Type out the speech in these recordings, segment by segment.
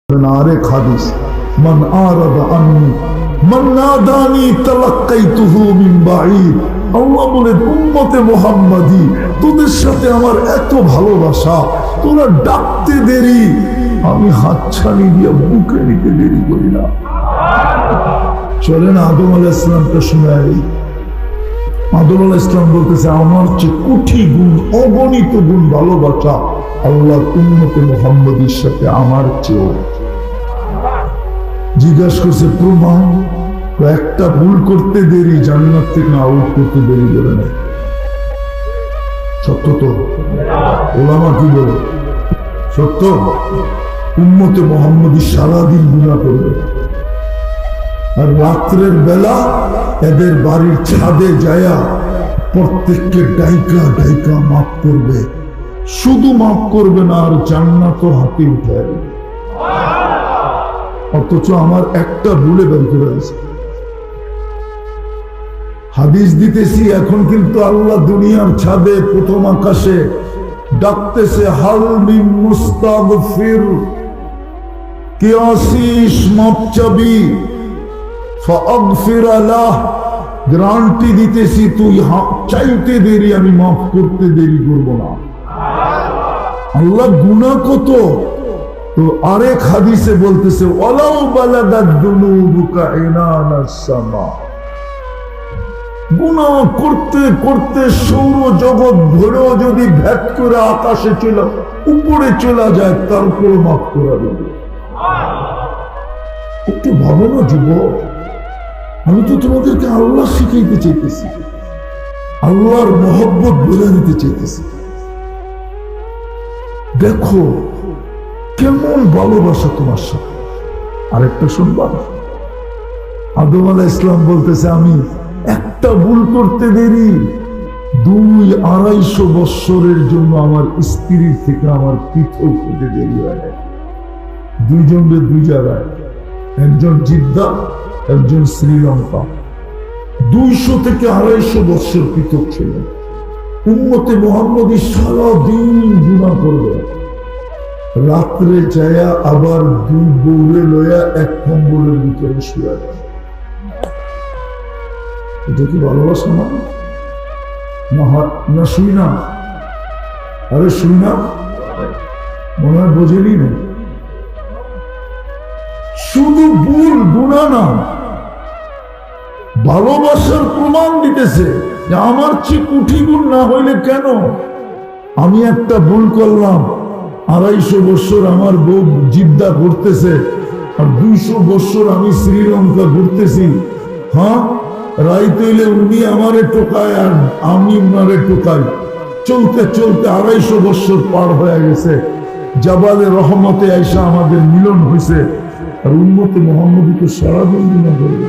আরেক হাদিস, মান আরাদা আন্নি মান নাদানি তালাক্কাইতুহু মিন বাঈদ। আল্লাহ বলেন, উম্মতে মুহাম্মাদি, তোদের সাথে আমার এত ভালোবাসা, তোরা ডাকতে দেরি, আমি হাতছানি দিয়ে বুকে নিতে দেরি করি না। চলেন আদম আলাইহিস সালামকে শোনাই। আদম আলাইহিস সালাম বলতেছে, আমার চেয়ে কোটি গুণ, অগণিত গুণ ভালোবাসা আল্লাহর উম্মতে মুহাম্মাদির সাথে আমার চেয়েও। জিজ্ঞাসা করছে, প্রমাণ? একটা ভুল করতে দেরি জান্নাত থেকে আউট করতে দেরি করে না। সত্য তো? ওলামা কি বলে? সত্য। উম্মতে মুহাম্মাদি সারাদিন গুনাহ করবে, আর রাত্রের বেলা এদের বাড়ির ছাদে যায়া প্রত্যেককে ডাইকা ডাইকা মাফ করবে। শুধু মাফ করবে না, আর জান্নাত হাতে উঠে। অথচ আমার একটা ভুলে বের করে আছে। হাদিস দিতেছি এখন, কিন্তু আল্লাহ দুনিয়ার ছাদে প্রথম আকাশে ডাকতেছে, হাল মিন মুস্তাগফির, কে আসিস মাপ চাবি, ফাগফির লাহ, গ্যারান্টি দিতেছি তুই চাইতে দেরি, আমি মাফ করতে দেরি করব না। আল্লাহ গুনাহ কত, তো আরেক হাদিসে বলতেছে, ওয়ালাউ বালাগাত যুনুবুকা ইনানাস সামা, গুনাহ করতে করতে সৌর জগৎ ভরেও যদি ভেদ করে আকাশে চলে উপরে চলে যায়, তারপর মাফ করা দেবে। একটু ভাবো না যুবক, আমি তো তোমাদেরকে আল্লাহ শিখাইতে চাইতেছি, আল্লাহর মহব্বত বলে দিতে চাইতেছি। দেখো কেমন ভালোবাসা তোমার সাথে। আরেকটা শুনবা, আদম আলাইহিস সালাম বলতেছে, আমি একটা ভুল করতে দেরি 200-250 বৎসরের জন্য আমার স্ত্রীর থেকে আমার পৃথক হতে দেরি হয় না। দুইজনের দুই জায়গায়, একজন জিদ্দা, একজন শ্রীলঙ্কা, 200 থেকে 250 বৎসর পৃথক ছিল। উম্মতে মুহাম্মাদি সারাদিন গুনাহ করবে, রাত্রে যায়া আবার দুই বউরে লয়া এক কম্বলের ভিতরে শুয়ে যায়। এটা কি ভালোবাসা না? না শুই না? আরে শুই না, মনে হয় বোঝেনি না। শুধু ভুল গুনাহ না, ভালোবাসার প্রমাণ দিতেছে যে আমার চেয়ে কোটি গুণ না হইলে কেন? আমি একটা ভুল করলাম, 250 বৎসর আমার বউ জিদ্দা ঘুরতেছে, আর 200 বৎসর আমি শ্রীলঙ্কা ঘুরতেছি। হ্যাঁ, রাইত হইলে উনি আমারে টোকায় আর আমি উনারে টোকাই, চলতে চলতে 250 বৎসর পার হয়ে গেছে। জাবালে রহমতে আইসা আমাদের মিলন হয়েছে, আর উম্মতে মুহাম্মাদি তো সারাদিন গুনাহ করবে,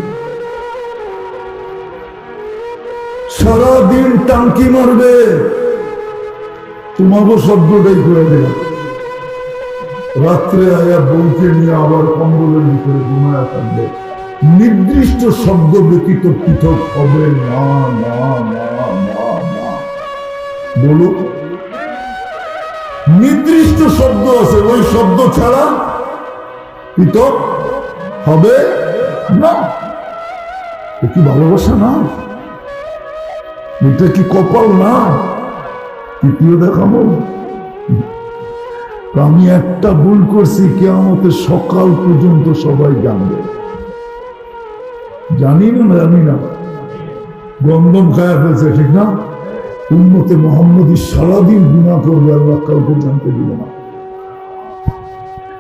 সারাদিন টাঙ্কি মারবে। তোমাকে শব্দটাই করে দেবে, রাত্রে আয়া বউকে নিয়ে আবার কম্বলের ভিতরে ঘুমায়া থাকবে। নির্দিষ্ট শব্দ ব্যতীত পৃথক হবে না, না না না না। বলো, নির্দিষ্ট শব্দ আছে, ওই শব্দ ছাড়া পৃথক হবে না। কি ভালোবাসা না? এটা কি কপাল না? তৃতীয় দেখাবো, আমি একটা ভুল করছি, কিয়ামতের সকাল পর্যন্ত সবাই জানবে। জানি না, জানি না, গন্ধম খায়া ফেলছে, ঠিক না? উম্মতে মুহাম্মাদি সারাদিন গুনাহ করবে, আল্লাহ কাউকে জানতে দিবে না।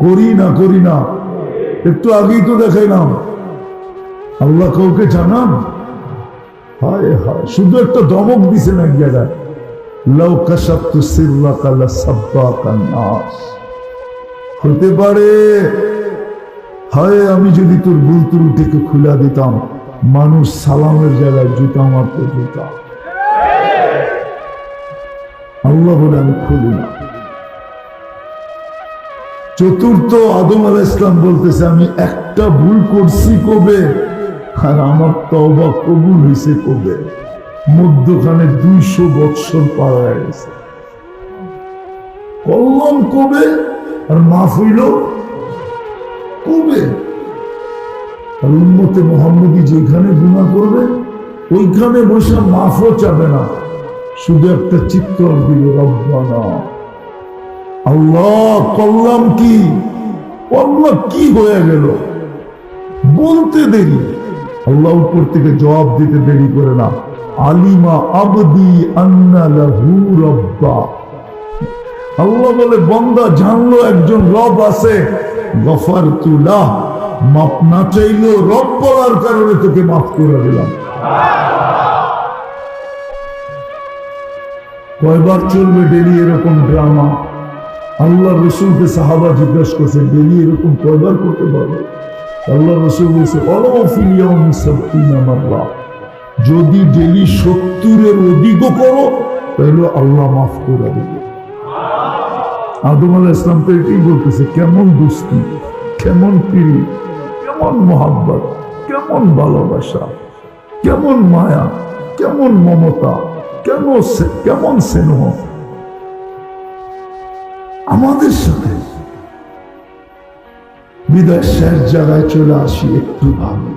করি না, করি না, একটু আগেই তো দেখাইলাম, আল্লাহ কাউকে জানান। হায় হায়, শুধু একটা ধমক দিছে না এক জায়গায়, লাউ কাশাফতু সিররাকা লাসাব্বাকান নাস। হতে পারে, হায় আমি যদি তোর ভুল ত্রুটিকে খুলে দিতাম, মানুষ সালামের জায়গায় জুতা মারতে দিতাম। আল্লাহ বলে আমি খুলি না। চতুর্থ, আদম আলাইহিস সালাম বলতেছে, আমি একটা ভুল করছি কবে, আর আমার তওবা কবুল হয়েছে কবে? মধ্যখানে 200 বৎসর পার হয়ে গেছে। করলাম কবে আর মাফ হইল কবে? আর উম্মতে মুহাম্মদী যেখানে গুনাহ করবে ওইখানে বসে মাফও চাবে না, শুধু একটা চিৎকার দিবে, রব্বানা। আল্লাহ করলাম কি, আল্লাহ কি হয়ে গেল বলতে দেরি, আল্লাহ উপর থেকে জবাব দিতে দেরি করে না। আলিমা আবদি আন্না লাহু রব্বা, আল্লাহ বলে বান্দা জানলো একজন রব আছে, গফারতু লাহ, মাপ না চাইলেও রব বলার কারণে তোকে মাফ করে দিলাম। কয়বার চলবে ডেলি এরকম ড্রামা? আল্লাহ রসুলকে সাহাবা জিজ্ঞাসা করছে, ডেলি এরকম কয়বার করতে পারবে? আল্লাহ রসুল বলছে, যদি ডেলি 70-এর অধিকও করো তাহলে আল্লাহ মাফ করে দেবে। আদম আলাইহিস সালাম তো এটাই বলতেছে, কেমন দোস্তি, কেমন পিড়ি, কেমন মোহাব্বত, কেমন ভালোবাসা, কেমন মায়া, কেমন মমতা, কেমন স্নেহ আমাদের সাথে। বিদায় শেষ জায়গায় চলে আসি, একটু ভাবি,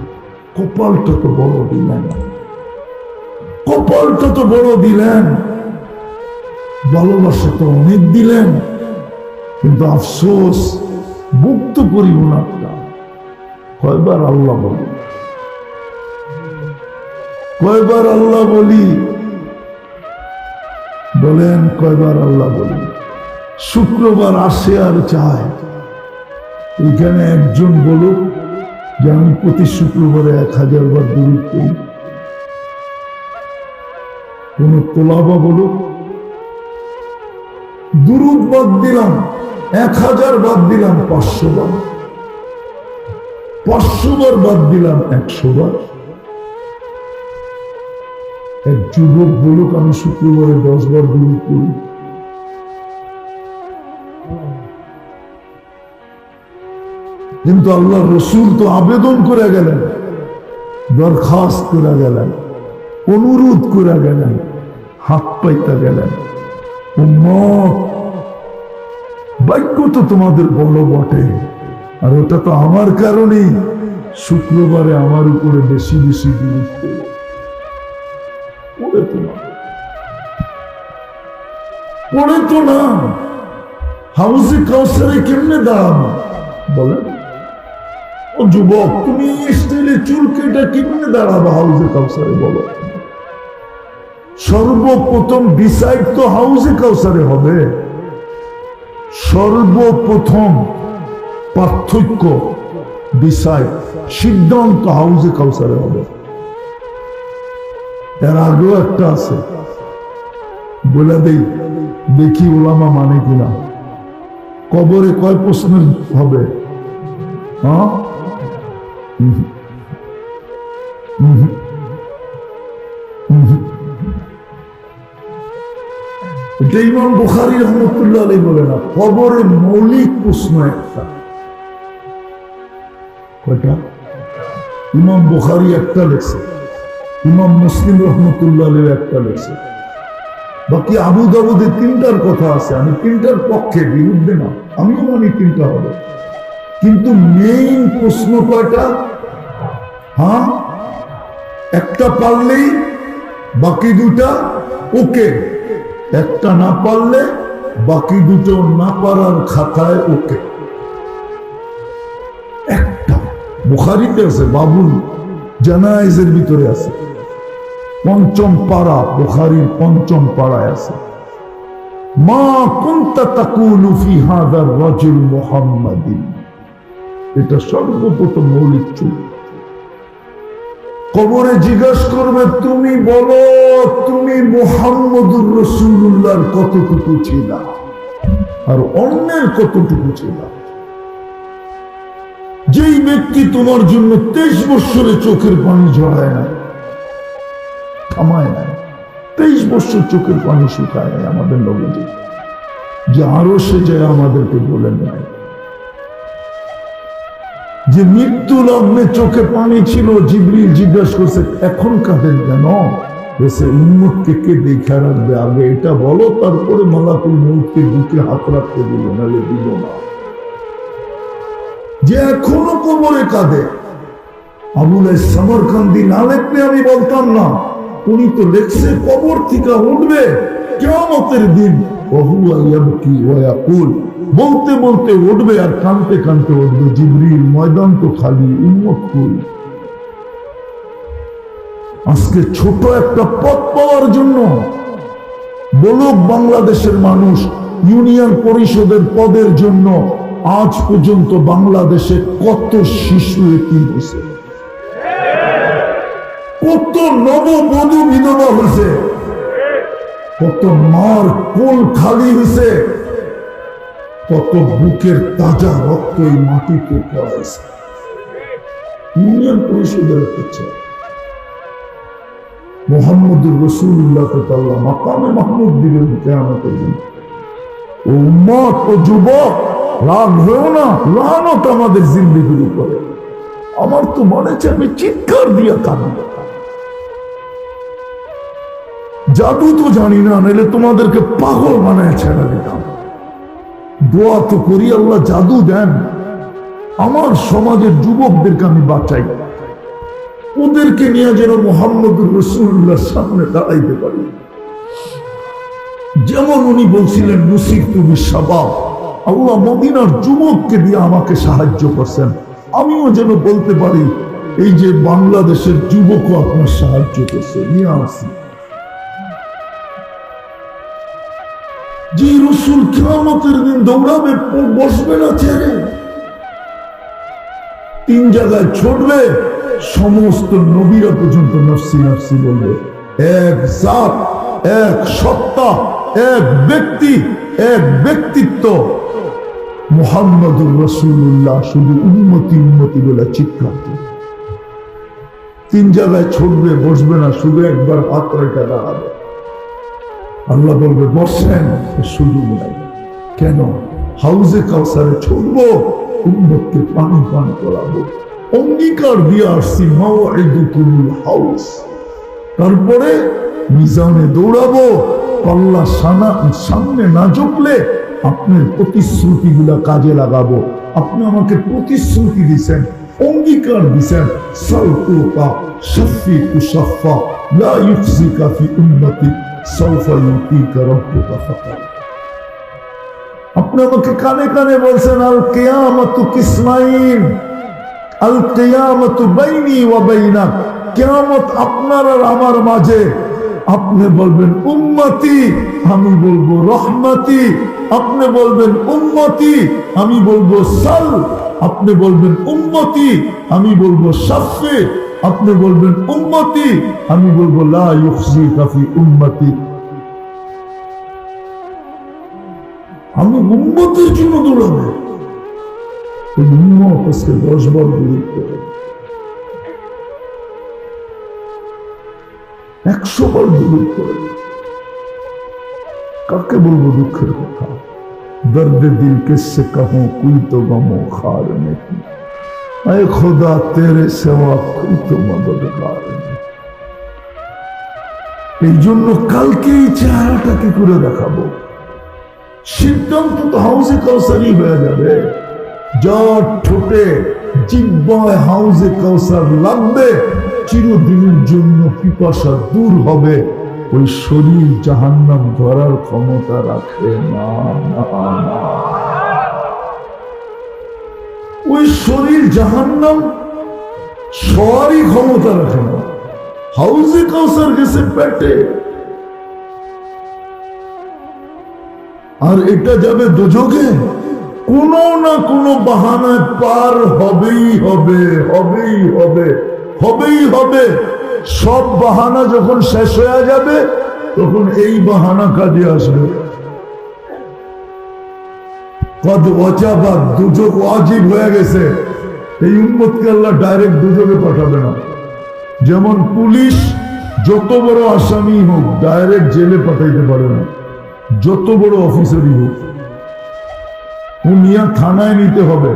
কপালটা তো বড় দিলেন, কপালটা তো বড় দিলেন, ভালোবাসা তো অনেক দিলেন, কিন্তু আফসোস বুক তো করিব না। কয়বার আল্লাহ বলি, কয়বার আল্লাহ বলি, বলেন কয়বার আল্লাহ বলি? শুক্রবার আসে আর চায়, এখানে একজন বলুক যে আমি প্রতি শুক্রবারে 1000 বার দুরূদ করি। কোন তোলাবা বলুক, দুরূদ বাদ দিলাম, 1000 বাদ দিলাম 500 বার, 500 বার বাদ দিলাম 100 বার। এক যুবক বলুক আমি শুক্রবারে 10 বার দুরূদ করি। কিন্তু আল্লাহ রসুল তো আবেদন করে গেলেন, দরখাস্ত করে গেলেন, অনুরোধ করে গেলেন, হাত পাইতে গেলেন, উম্মত ভাগ্য তো তোমাদের বড় বটে, আর ওটা তো আমার কারণেই শুক্রবারে আমার উপরে বেশি বেশি দুরূদ পড়ে তো না। হাউজে কাউসারে কেমনে দাঁড়ানো বলেন? ও যুবক, তুমি এই স্টাইলে চুল কেটে কেমনে দাঁড়াবো হাউজে কাউসারে বলো? সর্বপ্রথম ডিসাইড তো হাউজে কাউসারে হবে, সর্বপ্রথম পার্থক্য ডিসাইড, সিদ্ধান্ত হাউজে কাউসারে হবে। এর আগেও একটা আছে, বলে দেই, দেখি ওলামা মানে কিনা। কবরে কয় প্রশ্নের হবে? হ্যাঁ, এটা ইমাম বুখারী রাহমাতুল্লাহ আলাইহি বলে না, কবরে মৌলিক প্রশ্ন একটা। কয়টা? ইমাম বুখারী একটা লেখছে, ইমাম মুসলিম রাহমাতুল্লাহ আলাইহি একটা লেখছে, বাকি আবু দাউদে 3টার কথা আছে। আমি 3টার পক্ষে, বিরুদ্ধে না, আমিও মানি 3টা হবে, কিন্তু মেইন প্রশ্ন কয়টা? হ্যাঁ, একটা পারলেই বাকি দুটা ওকে, একটা না পারলে বাকি দুটো না পারার খাতায় ওকে। একটা বুখারীতে আছে, বাবুল জানায়েজের ভিতরে আছে, 5ম পারা, বুখারীর 5ম পারায় আছে, মা কুনতা তাকুলু ফি হাযার রাজুল মুহাম্মাদিন। এটা সর্বপ্রথম মৌলিক চুল। কবরে জিজ্ঞাসা করবে, তুমি বলো তুমি মুহাম্মদুর রাসূলুল্লাহর কতটুকু ছিল আর অন্যের কতটুকু ছিল? যেই ব্যক্তি তোমার জন্য 23 বছরে চোখের পানি ঝরায় না, থামায় না, 23 বছর চোখের পানি শুকায় নাই আমাদের নবীজি, যে আরো সে যায় আমাদেরকে বলেন নাই, যে মৃত্যু লগ্নে চোখে পানি ছিল, জিবরিল জিজ্ঞাসা করছে এখন কাঁদেন কেন? বলছে উম্মতকে কে দেখা রাখবে, আগে এটা বলো, তারপরে মালাকুল মউতকে বুকে হাত রাখতে দিল, নাহলে দিব না। যে এখনো কবরে কাঁদে। আবুল সামরকান্দি না লিখলে আমি বলতাম না, উনি তো লেখছে কবর থেকে উঠবে কিয়ামতের দিন, বলতে বলতে উঠবে আর কানতে কানতে উঠবে, জিবরিল ময়দান তো খালি, উম্মত কই। আজকে ছোট একটা পদ পাওয়ার জন্য বলুক বাংলাদেশের মানুষ, ইউনিয়ন পরিষদের পদের জন্য আজ পর্যন্ত বাংলাদেশে কত শিশু এতিম হয়েছে, কত নববধূ বিধবা হয়েছে, কত মার কোল খালি হয়েছে, কত বুকের তাজা রক্ত এই মাটিতে পড়াইছে। ইউনিয়ন পরিষদের হচ্ছে মুহাম্মদুর রাসূলুল্লাহ তাআলা মাকামে মাহমুদ দিবেন কিয়ামতের দিন। ও উম্মত, ও যুবক, রাগ হয়েও না, লানত আমাদের জিন্দেগির উপরে। আমার তো মনে হচ্ছে আমি চিৎকার দিয়ে কাঁদব। জাদু তো জানি না, নাহলে তোমাদেরকে পাগল বানায় ছেড়ে দিতাম। দোয়া তো করি আল্লাহ জাদু দেন, আমার সমাজের যুবকদেরকে আমি বাঁচাই, ওদেরকে নিয়ে যেন মুহাম্মদুর রাসূলুল্লাহর সামনে দাঁড়াইতে পারি। যেমন উনি বলছিলেন নুসিরতু বিশ-শাবাব, আল্লাহ মদিনার যুবককে দিয়ে আমাকে সাহায্য করছেন, আমিও যেন বলতে পারি এই যে বাংলাদেশের যুবকও আপনার সাহায্য করছে, নিয়ে আসি। যে রাসূল কিয়ামতের দিন দৌড়াবে, বসবে না ছেড়ে, তিন জায়গায় ছুটবে, সমস্ত নবীরা পর্যন্ত নফসি নফসি বলবে। এক জাত, এক সত্তা, এক ব্যক্তি, এক ব্যক্তিত্ব মুহাম্মদুর রাসূলুল্লাহ, শুধু উম্মতি উম্মতি বলে চিৎকার দিবে। তিন জায়গায় ছুটবে, বসবে না, শুধু একবার হাত রেখে দাঁড়াবে। আল্লাহ বলবে বসেন, সুযোগ নাই। কেন? হাউজে কাউসারে ছুটবো, উম্মতকে পানি পান করাবো, অঙ্গীকার দিয়ে আসছি মাওঈদুকুমুল হাউজ। তারপরে মিজানে দৌড়াবো, পাল্লা সামনে না ঝুঁকলে আপনার প্রতিশ্রুতি গুলা কাজে লাগাবো। আপনি আমাকে প্রতিশ্রুতি দিচ্ছেন, অঙ্গীকার দিচ্ছেন, সালতুকা শাফি তুশাফা লা ইউফজিকা ফি উম্মতি সাউফা ইউতিকা রাব্বুকা ফাকাত। আপনি আমাকে কানে কানে বলছেন আল কিয়ামাতু কিসমাইন, আল কিয়ামাতু বাইনি ওয়া বাইনাক, কিয়ামত আপনার আর আমার মাঝে। আপনি বলবেন উম্মতি, আমি বলবো রহমতি। আপনি বলবেন উম্মতি, আমি বলবো সাল। আপনি বলবেন উম্মতি, আমি বলবো শাফি। আপনি বলবেন উম্মতি, আমি বলবো লা ইউখজিকা ফি উম্মতি। আমি উম্মতের জন্য দৌড়াবো। উম্মত আজকে 10 বার দৌড় করে, 100 বার দৌড় করে। কাকে বলবো দুঃখের কথা? दर्द दिल किससे कहूं, कोई तो गमो खार नहीं, ऐ खुदा तेरे सिवा कोई तो मददगार नहीं। এই জন্য কালকে এই চেহারাটা কি করে দেখাবো? সিদ্ধান্ত তো হাউজে কাউসারই হয়ে যাবে। যার ঠোঁটে জিহ্বায় হাউজে কাউসার লাগবে, চিরদিনের জন্য পিপাসা দূর হবে। ওই শরীর জাহান্নাম ধরার ক্ষমতা রাখে না, ওই শরীর জাহান্নাম সবারই ক্ষমতা রাখে না। হাউজে কাউসার গেছে পেটে, আর এটা যাবে দোজখে। কোনো না কোনো বাহানায় পার হবেই হবে, হবেই হবে, হবেই হবে। সব বাহানা যখন শেষ হয়ে যাবে, তখন এই বাহানা কাজে আসবে। কদ ওয়াজাবা, দুজক ওয়াজিব হয়ে গেছে। এই উম্মতকে আল্লাহ ডাইরেক্ট দুজকে পাঠাবে না। যেমন পুলিশ যত বড় আসামি হোক ডাইরেক্ট জেলে পাঠাইতে পারে না, যত বড় অফিসারই হোক, ও নিয়ে থানায় নিতে হবে।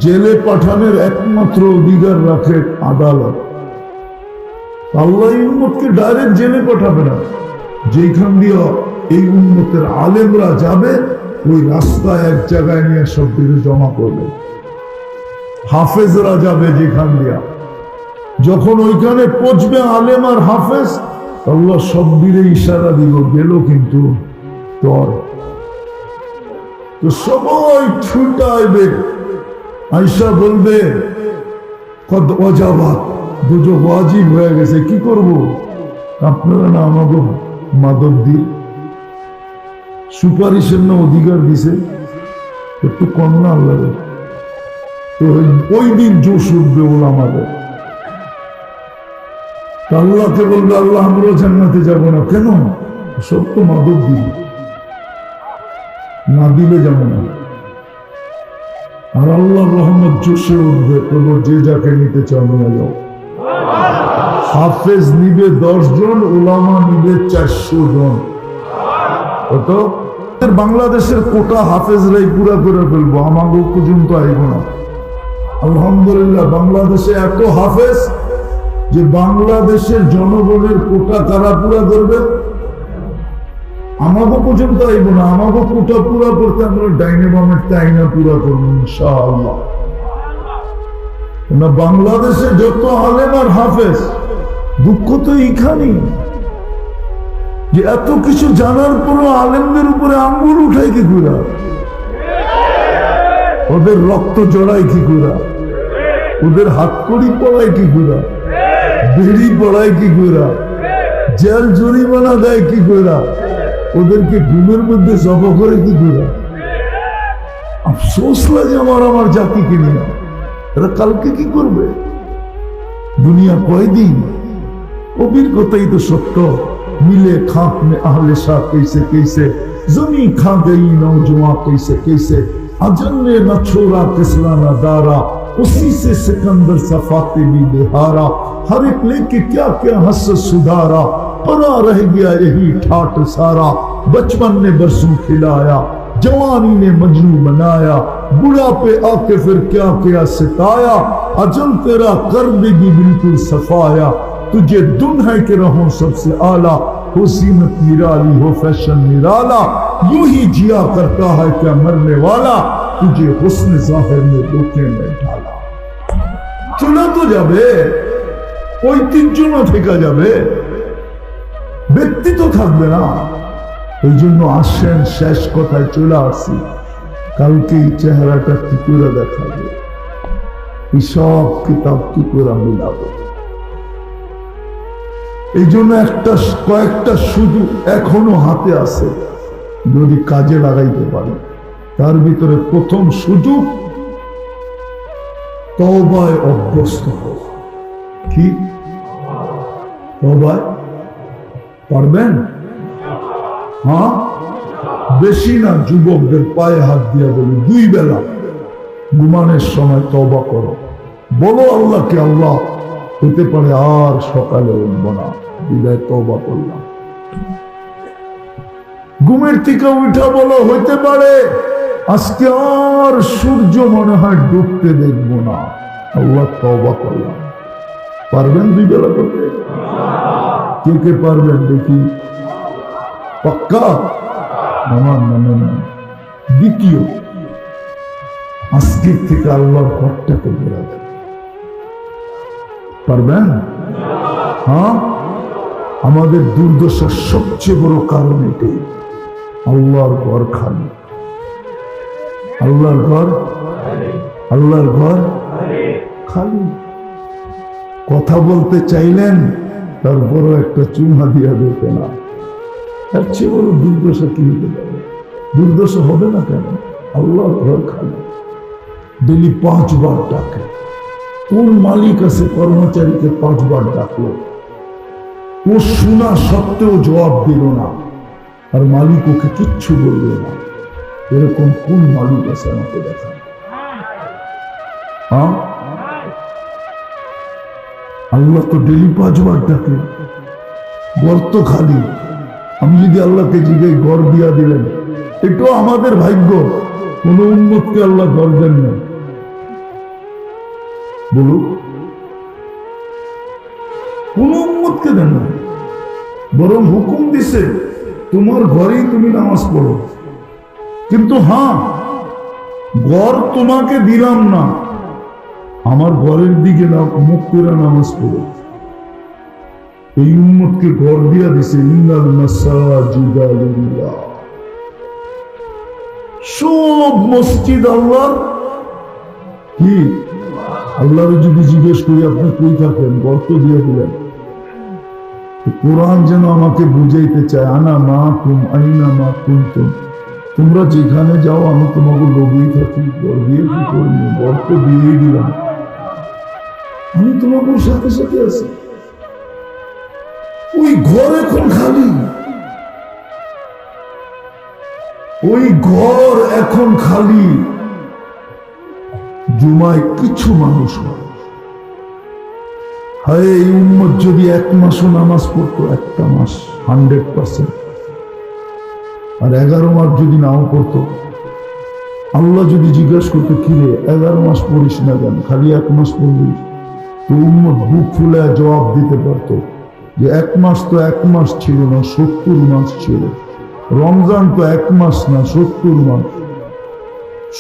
জেলে পাঠানোর একমাত্র অধিকার রাখে আদালত। আল্লাহ উম্মতকে ডাইরেক্ট জেলে পাঠাবে না। যেখান দিয়ে এই উম্মতের আলেমরা যাবে, ওই রাস্তায় এক জায়গায় নিয়ে সব কিছু জমা করবে। হাফেজরা যাবে যেখান দিয়া, যখন ওইখানে পৌঁছবে আলেম আর হাফেজ, আল্লাহ সব দিলে ইশারা দিব, গেল কিন্তু তোর। তো সবাই ছুটে আসবে, আয়সা বলবে কদ ওয়াজাবাত, দুজো ওয়াজিব হয়ে গেছে, কি করব? আপনারা না আমাকে মাদক দি সুপারিশের না অধিকার দিছে, একটু কন্যা আল্লাহ। তো ওই দিন জোশ উঠবে ওলামাদের। আল্লাহকে বলবে, আল্লাহ আমরাও জান্নাতে যাব না। কেন? সব তো মাদক দিল, না দিলে যাব না। আর আল্লাহর রহমত জোশে উঠবে, বলবো যে যাকে নিতে চাও নিয়ে যাও। হাফেজ নিবে 10 জন, ওলামা নিবে 400 জন। কত? বাংলাদেশের কোটা হাফেজরাই পুরা করে ফেলবো, আমাকে পর্যন্ত আইব না। আলহামদুলিল্লাহ, বাংলাদেশে এত হাফেজ যে বাংলাদেশের জনগণের কোটা কারা পুরা করবে? আমাকে পর্যন্ত আইব না। আমাকে কোটা পুরা করতে আমরা ডাইনে বামের টাইনা পুরা করবো ইনশাআল্লাহ। না, বাংলাদেশে যত আলেম আর হাফেজ, দুঃখ তো এইখানেই যে এত কিছু জানার পরও আলেমদের উপরে আঙ্গুল উঠাই কি করে, ওদের রক্ত জড়ায় কি করে, ওদের হাতকড়ি পড়ায় কি করে, বেড়ি পড়ায় কি করে, জেল জরিমানা দেয় কি করে, ওদেরকে ঘুমের মধ্যে জব করে কি করে। আফসোস লাগে আমার জাতিকে নিয়ে। এরা কালকে কি করবে? দুনিয়া কয়দিন? কবির কথাই তো সত্য। मिले खाक में अहले शाह कैसे कैसे, जमी खा गई नौजवां कैसे कैसे, अजन ने न छोड़ा किसला न दारा, उसी से सिकंदर सफाते भी बिहारा, हर एक लेके क्या क्या हंस सुधारा, परा रह गया यही ठाट सारा, बचपन ने बरसों खिलाया, जवानी ने मजनू बनाया, बुढ़ापे आके फिर क्या क्या सिताया, अजल तेरा कर देगी बिल्कुल सफाया, तुझे दुन है कि रहो सबसे आला, हो सीमत निराली हो फैशन निराला, यूं ही जिया करता है क्या मरने वाला, तुझे हुस्न जाहिर में धोखे में ढाला। चला तो जाबे, ঐতিহ্য না থেকে যাবে, ব্যক্তি তো থাকবে না। এই জন্য আসেন, শেষ কথায় চলে আসি, কালকে এই চেহারাটা কি করে দেখাবে, এই সব কিতাব কি করে মিলাবো। এই জন্য কয়েকটা সুযোগ এখনো হাতে আছে, যদি কাজে লাগাইতে পারি। তার ভিতরে প্রথম সুযোগ তওবায় অভ্যস্ত হওয়া। কি তওবায় পারবেন? হ্যাঁ, বেশি না, যুবকদের পায়ে হাত দিয়া বলি, 2 বেলা ঘুমানোর সময় তওবা করো, বলো আল্লাহকে, আল্লাহ হতে পারে আর সকালে উঠবো না, বিদায় তওবা করলাম। ঘুমের থেকে উঠা বলো, হইতে পারে আজকে আর সূর্য মনে হয় ডুবতে দেখবো না, আল্লাহ তওবা করলাম। পারবেন 2 বেলা করতে? কে কে পারবেন দেখি? পাক্কা? না। দ্বিতীয়, আজকের থেকে আল্লাহর ঘরটাকে বেড়া দেন। পারবেন? হ্যাঁ, আমাদের দুর্দশার সবচেয়ে বড় কারণ এটাই, আল্লাহর ঘর খালি। আল্লাহর ঘর খালি। কথা বলতে চাইলেন, তারপরও একটা চুমা দিয়া দিতে না। তার চেয়ে বড় দুর্দশা কি হতে পারে? দুর্দশা হবে না কেন? আল্লাহর ঘর খালি। ডেলি 5 বার ডাকে। কোন মালিক আছে কর্মচারীকে 5 বার ডাকলো, ও শোনা সত্ত্বেও জবাব দিল না, আর মালিক ওকে কিচ্ছু বলল না? এরকম কোন মালিক আছে আমাকে দেখা? হ্যাঁ, আল্লাহ তো ডেলি 5 বার ডাকে, ঘর তো খালি। আমি যদি আল্লাহকে জিজ্ঞাসা ঘর দিয়া দিলেন, এটাও আমাদের ভাগ্য। কোন উম্মতকে আল্লাহ ঘর দেন না, বলুন, কোন উম্মতকে দেন না, বরং হুকুম দিছে তোমার ঘরেই তুমি নামাজ পড়ো। কিন্তু হ্যাঁ, ঘর তোমাকে দিলাম না, আমার ঘরের দিকে মুখ করে নামাজ পড়ো। এই উম্মতকে ঘর দিয়া দিছে, ইন্নাল মাসাজিদা লিল্লাহ। সব মসজিদ আল্লাহর। কি আল্লাহরে যদি জিজ্ঞেস করি আপনি কই থাকেন, ঘর তো দিয়ে দিলেন। কোরআন যেন আমাকে বুঝাইতে চায়, আনা মা কুম আইনা মা কুনতুম, তোমরা যেখানে যাও আমি তোমাকে লোভেই থাকি। ঘর দিয়ে কি করবো, ঘর তো দিয়েই দিলাম, আমি তোমাকে সাথে সাথে আছি। ওই ঘর এখন খালি, ওই ঘর এখন খালি। জুমায় কিছু মানুষ হয়। হায়, এই উম্মত যদি এক মাসও নামাজ পড়তো, একটা মাস 100%, আর 11 মাস যদি নাও পড়তো, আল্লাহ যদি জিজ্ঞাসা করতো কিরে 11 মাস পড়িস না কেন, খালি 1 মাস পড়বি, তো উম্মত বুক ফুলে জবাব দিতে পারতো যে 1 মাস তো 1 মাস ছিল না, 70 মাস ছিল। রমজান তো 1 মাস না, 70 মাস।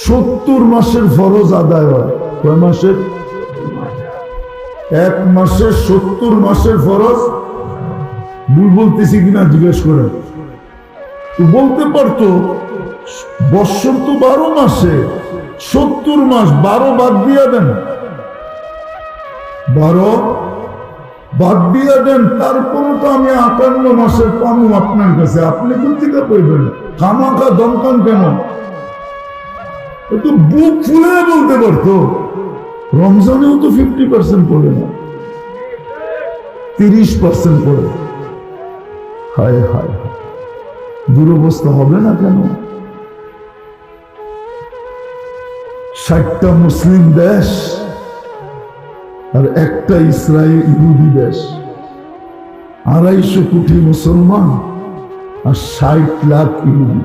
70 মাসের ফরজ আদায় হয়। কয় মাসের? 1 মাসের 70 মাসের ফরজ। ভুল বলতেছি কিনা জিজ্ঞেস করেন। তো বলতে পারতো বৎসর তো 12 মাসে, 70 মাস, 12 বাদ দিয়া দেন, 12 বাদ দিয়া দেন, তারপরে তো আমি 58 মাসের পামু আপনার কাছে। আপনি কোথেকে করবেন? খামাখা দমকান কেন? একটু বুক ফুলে বলতে পারতো রমজানেও তো 50% পড়ে না, 30% পড়ে। হায় হায়, দুরবস্থা হবে না কেন? 60টা মুসলিম দেশ আর একটা ইসরায়েল ইহুদি দেশ, 250 কোটি মুসলমান আর 60 লাখ ইহুদি।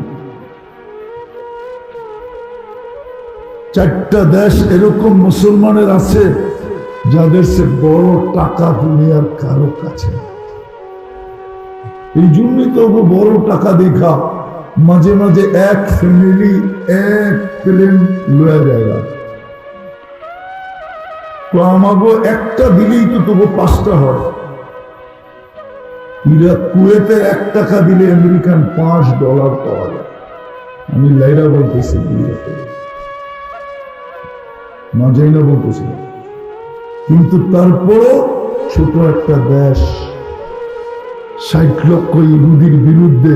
4টা দেশ এরকম মুসলমানের আছে যাদের সে বড় টাকা দুনিয়ার কারো কাছে। এই জন্যই তো বড় টাকা দেখা মাঝে মাঝে এক ফ্যামিলি এক প্লেন লয়ে যায়। তো আমাকে একটা দিলেই তো তবু 5টা হয়। কুয়েতে 1 টাকা দিলে আমেরিকান $5 পাওয়া যায়। আমি লাইরা বলতেছি, মজাই না বলতেছি, কিন্তু তারপরও ছোট একটা দেশ 60 লক্ষ ইহুদির বিরুদ্ধে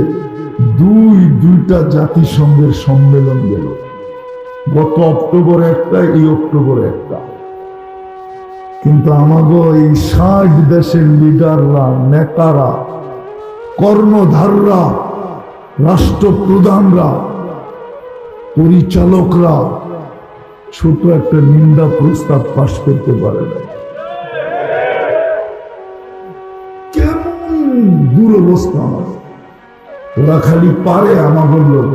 দুইটা জাতিসংঘের সম্মেলন গেল। গত অক্টোবরে একটা, এই অক্টোবরে একটা। কিন্তু আমাগো এই 60 দেশের লিডাররা, নেতারা, কর্ণধাররা, রাষ্ট্রপ্রধানরা, পরিচালকরা ছোট একটা নিন্দা প্রস্তাব পাশ করতে পারে না। কেমন দুরবস্থা আমার। ওরা খালি পারে আমাকে লোক।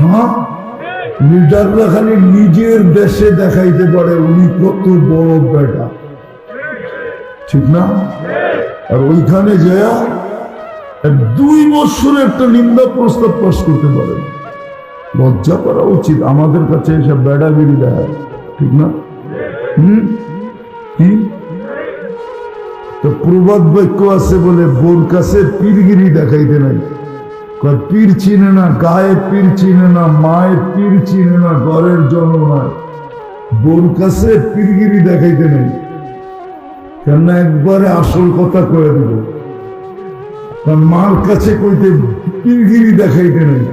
হ্যাঁ, লিডাররা খালি নিজের দেশে দেখাইতে পারে উনি কত বড় বেটা, ঠিক না? আর ওইখানে যায় 2 বছরে একটা নিন্দা প্রস্তাব পাশ করতে পারে। লজ্জা করা উচিত। আমাদের কাছে এসব বেড়াগিরি দেয়, ঠিক না? কি তো প্রবাদ বাক্য আছে বলে, বোর কাছে পীরগিরি দেখাইতে নাই। পীর চিনে না, গায়ে পীর চিনে না, মায়ের পীর চিনে না, ঘরের জন্ম নয়। বোর কাছে পীরগিরি দেখাইতে নেই, কেননা একবারে আসল কথা কয়ে দেব। কারণ মার কাছে কইতে পীরগিরি দেখাইতে নেই,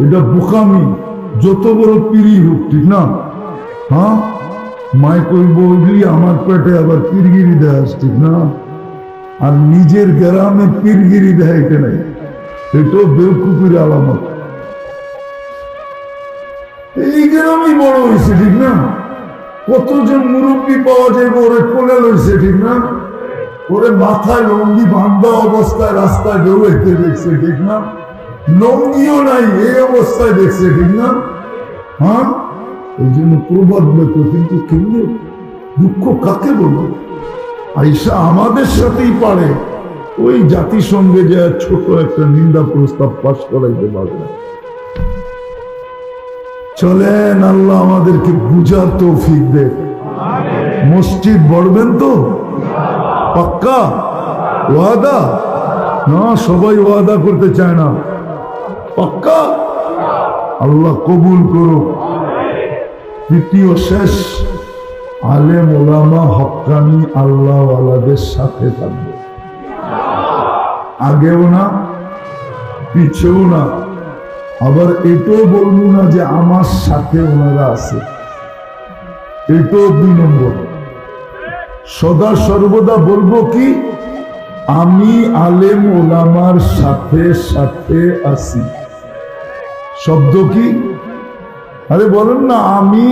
এটা বোকামি। যত বড় পীরই হোক, ঠিক না? হ্যাঁ, মায় কইব ওইগুলি আমার পেটে আবার পীরগিরি দেয়, ঠিক না? আর নিজের গ্রামে পীরগিরি দেখাইতে নেই, এটাও বেউকুফির আলামত। এই গ্রামই বড় হয়েছে, ঠিক না? কতজন মুরব্বী পাওয়া যায়, ওরে কোলে লইছে, ঠিক না? ওরে মাথায় লঙ্গি বান্ধা অবস্থায় রাস্তায় দৌড়াইতে দেখছে, ঠিক না? লঙ্গিও নাই, এই অবস্থায় দেখছে, ঠিক না? হ্যাঁ, এই জন্য প্রবাদ বলতো। কিন্তু কেমনে দুঃখ কাকে বলবো? আইসা আমাদের সাথেই পারে ওই জাতিসংঘে যে ছোট একটা নিন্দা প্রস্তাব পাশ করাইতে পারবে না। চলেন, আল্লাহ আমাদেরকে বুঝার তৌফিক দেন। মসজিদ বড়বেন তো পাক্কা ওয়াদা? না, সবাই ওয়াদা করতে চায় না। পাক্কা? আল্লাহ কবুল করুক। তৃতীয় শেষ, আলেম ওলামা হক্কানি আল্লাহ ওয়ালাদের সাথে থাকবে, আগেও না পিছেও না। আবার এটাও বলবো না যে আমার সাথে ওনারা আছে, এটাও 2 নম্বর। সদা সর্বদা বলবো কি, আমি আলেম ওলামার সাথে সাথে আছি। শব্দ কি? আরে বলেন না, আমি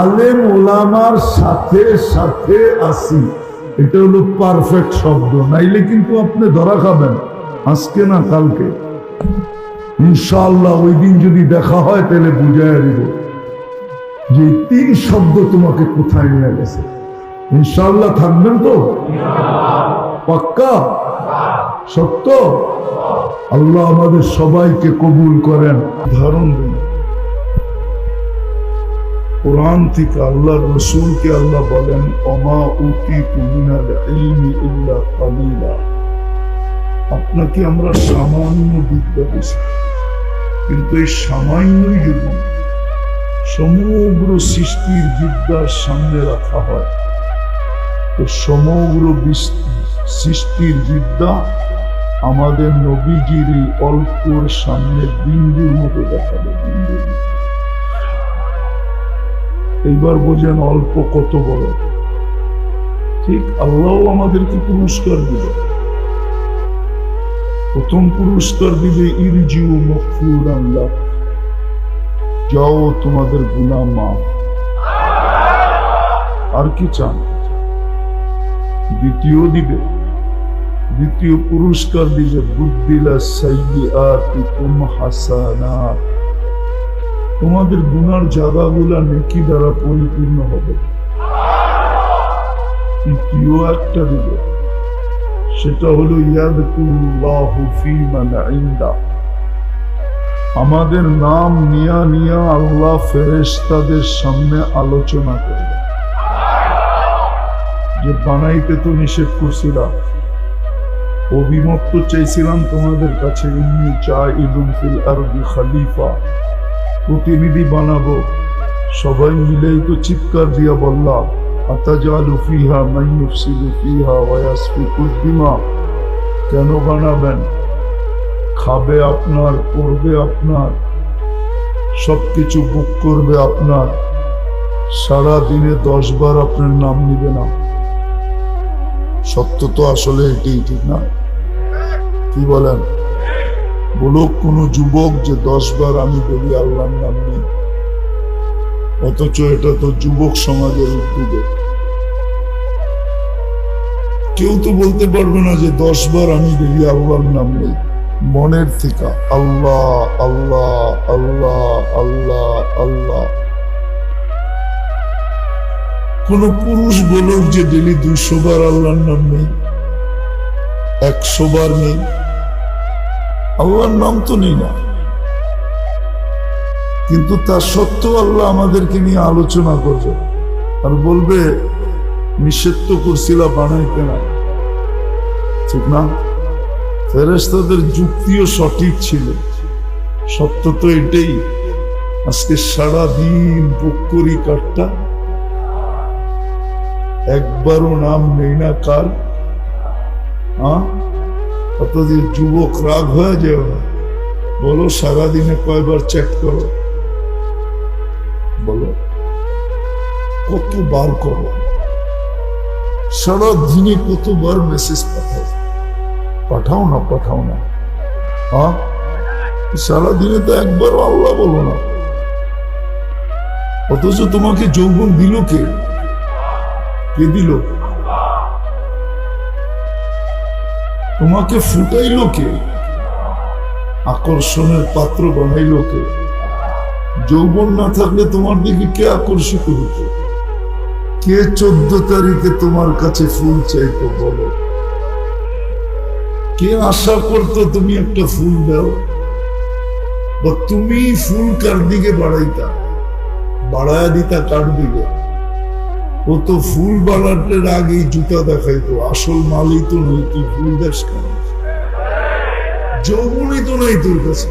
আলেম ওলামার সাথে সাথে আছি। এটা হলো পারফেক্ট শব্দ, নাইলে কিন্তু আপনি ধরা খাবেন, আজকে না কালকে। ইনশাআল্লাহ ওই দিন যদি দেখা হয় তাহলে বুঝাইয়া দিব যে 3 শব্দ তোমাকে কোথায় নিয়ে গেছে। ইনশাআল্লাহ থাকবেন তো? পাক্কা? সত্য? আল্লাহ আমাদের সবাইকে কবুল করেন। ধারণ দিন কোরআন থেকে আল্লাহর রাসূলকে আল্লাহ বলেন, ওমা উতিতু মিনাল ইলমি ইল্লা কালিলা। আপনাকে আমরা সামান্য বিদ্যা দিয়েছি, কিন্তু এই সামান্যই যদি সমগ্র সৃষ্টির বিদ্যার সামনে রাখা হয় তো সমগ্র সৃষ্টির বিদ্যা আমাদের নবীজির এই অল্পর সামনে বিন্দুর মতো দেখাবে। বিন্দুর। এইবার বোঝেন অল্প কত বড়। ঠিক আল্লাহ আমাদেরকে পুরস্কার দিবে। প্রথম পুরস্কার দিবে ইরজিউ মাগফুরান লাক, যাও তোমাদের গুনাহ মাফ। আর কি চান? দ্বিতীয় পুরস্কার দিবে বুদ্দিলা সাইয়্যাতিকুম হাসানাত, তোমাদের গুনার জায়গাগুলা নেকি দ্বারা পরিপূর্ণ হবে। তৃতীয় একটা দিবে, সেটা হলো ইয়াযকুরুল্লাহু ফী মান ইনদা, আমাদের নাম নিয়া নিয়া আল্লাহ ফেরেশতাদের সামনে আলোচনা করবে। যে বানাইতে তো নিষেধ করছিলাম, অভিমত তো চাইছিলাম তোমাদের কাছে, ইন্নী জাইলুন ফিল আরদি খলিফা, প্রতিনিধি বানাবো। সবাই মিলেই তো চিৎকার দিয়া বললাম, আতাজালু ফিহা মান ইউফসিদু ফিহা ওয়া ইয়াসফিকুদ দিমা। কেন বানাবেন? খাবে আপনার, পড়বে আপনার, সবকিছু বুক করবে আপনার, সারা দিনে 10 বার আপনার নাম নিবে না। সত্য তো আসলে এটাই, ঠিক না? কি বলেন? বলুক কোন যুবক যে 10 বার আমি বলি আল্লাহর নাম নেই, অথচ এটা তো যুবক সমাজের উদ্যোগে। কেউ তো বলতে পারবে না যে 10 বার আমি বলি আল্লাহর নাম নেই। মনের থেকে আল্লাহ আল্লাহ আল্লাহ আল্লাহ আল্লাহ। কোন পুরুষ বলুক যে ডেলি 200 বার আল্লাহর নাম নেই, 100 বার নেই, আল্লাহর নাম তো নেই না। কিন্তু তা সত্ত্বেও আল্লাহ আমাদেরকে নিয়ে আলোচনা করবে আর বলবে নিষেধ তো করছিলা বানাইতে না, ঠিক না? ফেরেশতাদের যুক্তিও সঠিক ছিল, সত্য তো এটাই। আজকে সারাদিন বুক করি কারটা, একবারও নাম নেই না কার। অত যুবক রাগ হয়ে যাও না, বলো সারাদিনে কয়বার চেক করো, বলো কতবার করো, সারাদিনে কতবার মেসেজ পাঠাও না পাঠাও না। সারাদিনে তো একবারও আল্লাহ বলো না। অথচ তোমাকে যৌবন দিল কে? কে দিল? তোমাকে ফুটাইল কে? আকর্ষণের পাত্র বানাইল কে? যৌবন না থাকলে তোমার দিকে কে আকর্ষিত হতো? কে 14 তারিখে তোমার কাছে ফুল চাইতো বলো? কে আশা করতো তুমি একটা ফুল দাও, বা তুমি ফুল কার দিকে বাড়াইতা, বাড়ায়া দিতা কার দিকে? ও তো ফুল বাড়ানোর আগেই জুতা দেখাইতো, আসল মালই তো নই, তুই ফুল দেশ কেন? যৌবনই তো নাই তোর কাছে।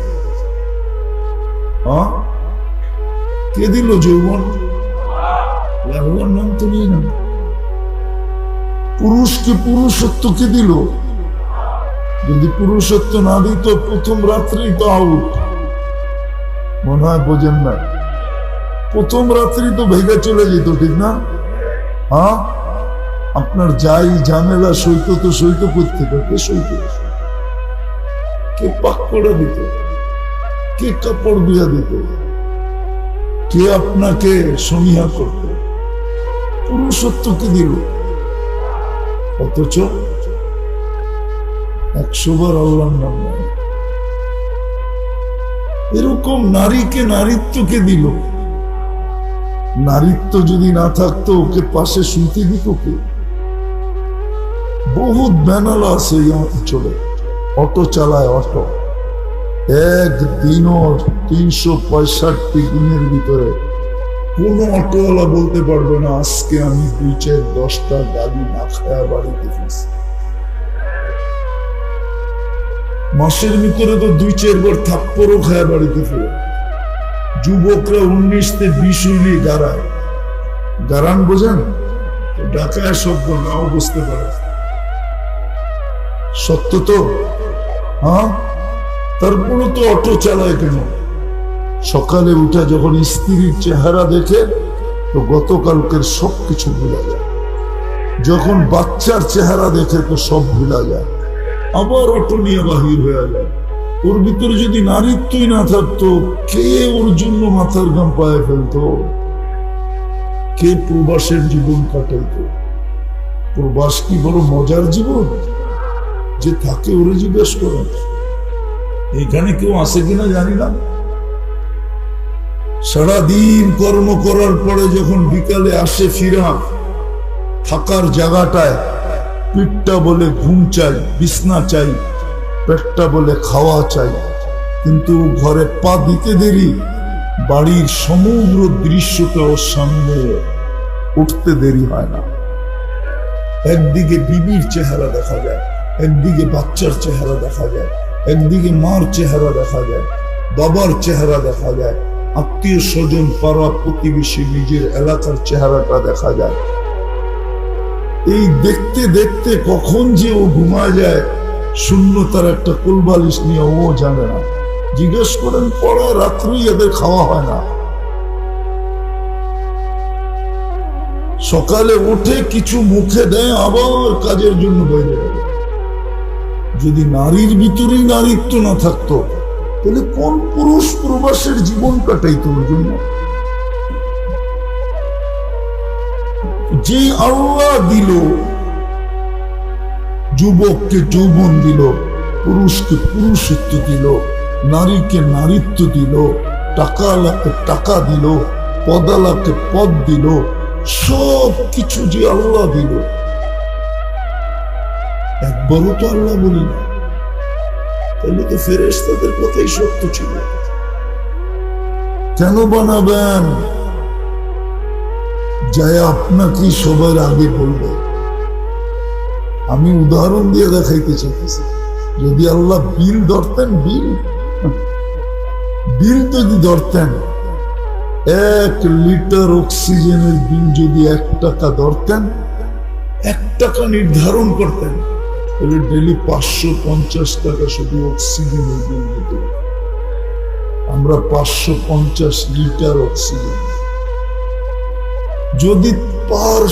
কে দিল যৌবন? আল্লাহর নাম তো নিয়ে না। পুরুষকে পুরুষত্ব কে দিল? যদি পুরুষত্ব না দিত প্রথম রাত্রেই তো আউট। মনে হয় বোঝেন না, প্রথম রাত্রি তো ভেঙে চলে যেত, ঠিক না? আপনার যাই ঝামেলা সইত তো সইত করতে কে সইত? কে পাক করে দিত? কে কাপড় দিয়া দিত? কে আপনাকে সমীহা করত? পুরুষত্ব কে দিল? অথচ 100 বার আল্লাহর নাম নেয়। এরকম নারীকে নারীত্বকে দিল। নারীত্ব যদি না থাকতো ওকে পাশে শুনতে দিত কে? বহুত ব্যানালা আছে এই অঞ্চলে, অটো চালায়, অটো একদিনও 365 দিনের ভিতরে কোন অটোওয়ালা বলতে পারবে না আজকে আমি 2-4-10টা গাড়ি না খায়া বাড়িতে ফিরছি। মাসের ভিতরে তো 2-4 বার থাপ্পড়ও খায়া বাড়িতে ফিরে। যুবকরা 19-20 হইলে গাড়ায়, গারান বোঝেন? ঢাকায় শব্দ নাও বুঝতে পারে, সত্য তো। তারপরে তো অটো চালায় কেন? সকালে উঠে যখন স্ত্রীর চেহারা দেখে তো গতকালকের সবকিছু ভুলা যায়, যখন বাচ্চার চেহারা দেখে তো সব ভুলা যায়, আবার অটো নিয়ে বাহির হয়ে যায়। ওর ভিতরে যদি নারীত্বই না থাকতো, কে ওর জন্য মাথার ঘাম পায়ে ফেলতো? কে প্রবাসের জীবন কাটাইতো? প্রবাস কি বড় মজার জীবন? যে থাকে ওরে জিজ্ঞেস করেন। এখানে কেউ আছে কিনা জানি না। সারাদিন কর্ম করার পরে যখন বিকালে আসে ফিরা, থাকার জায়গাটায় পিঠটা বলে ঘুম চাই, বিছনা চাই, পেটটা বলে খাওয়া চাই, কিন্তু ঘরে পা দিতে দেরি বাড়ির সমগ্র দৃশ্যটা ওর সামনে উঠতে দেরি হয় না। একদিকে বিবির চেহারা দেখা যায়, একদিকে বাচ্চার চেহারা দেখা যায়, একদিকে মার চেহারা দেখা যায়, বাবার চেহারা দেখা যায়, আত্মীয় স্বজন, পাড়া প্রতিবেশী, নিজের এলাকার চেহারাটা দেখা যায়। এই দেখতে দেখতে কখন যে ও ঘুমায় যায়, শূন্যতার একটা কোলবালিশ নিয়ে ও জানে না। জিজ্ঞেস করেন, পরে রাত্রি এদের খাওয়া হয় না। সকালে উঠে কিছু মুখে দেয়, আবার কাজের জন্য বাইরে যাবে। যদি নারীর ভিতরেই নারীত্ব না থাকতো, তাহলে কোন পুরুষ প্রবাসের জীবন কাটাইতো ওর জন্য? যে আল্লাহ দিল, যুবককে যৌবন দিল, পুরুষকে পুরুষত্ব দিল, নারীকে নারীত্ব দিল, টাকাওয়ালাকে টাকা দিল, পদালাকে পদ দিল, সব কিছু যে আল্লাহ দিল, একবারও তো আল্লাহ বলি না। তাহলে তো ফেরেশতাদের কথাই সত্য ছিল। কেন বানাবেন? যাই আপনাকে সবার আগে বলবে। আমি উদাহরণ দিয়ে দেখাইতে চাইতেছি, যদি আল্লাহ বিল ধরতেন, বিল যদি ধরতেন, 1 লিটার অক্সিজেনের বিল যদি 1 টাকা ধরতেন, 1 টাকা নির্ধারণ করতেন, তাহলে ডেলি 550 টাকা শুধু অক্সিজেনের বিল দিত। আমরা 550 লিটার অক্সিজেন যদি পার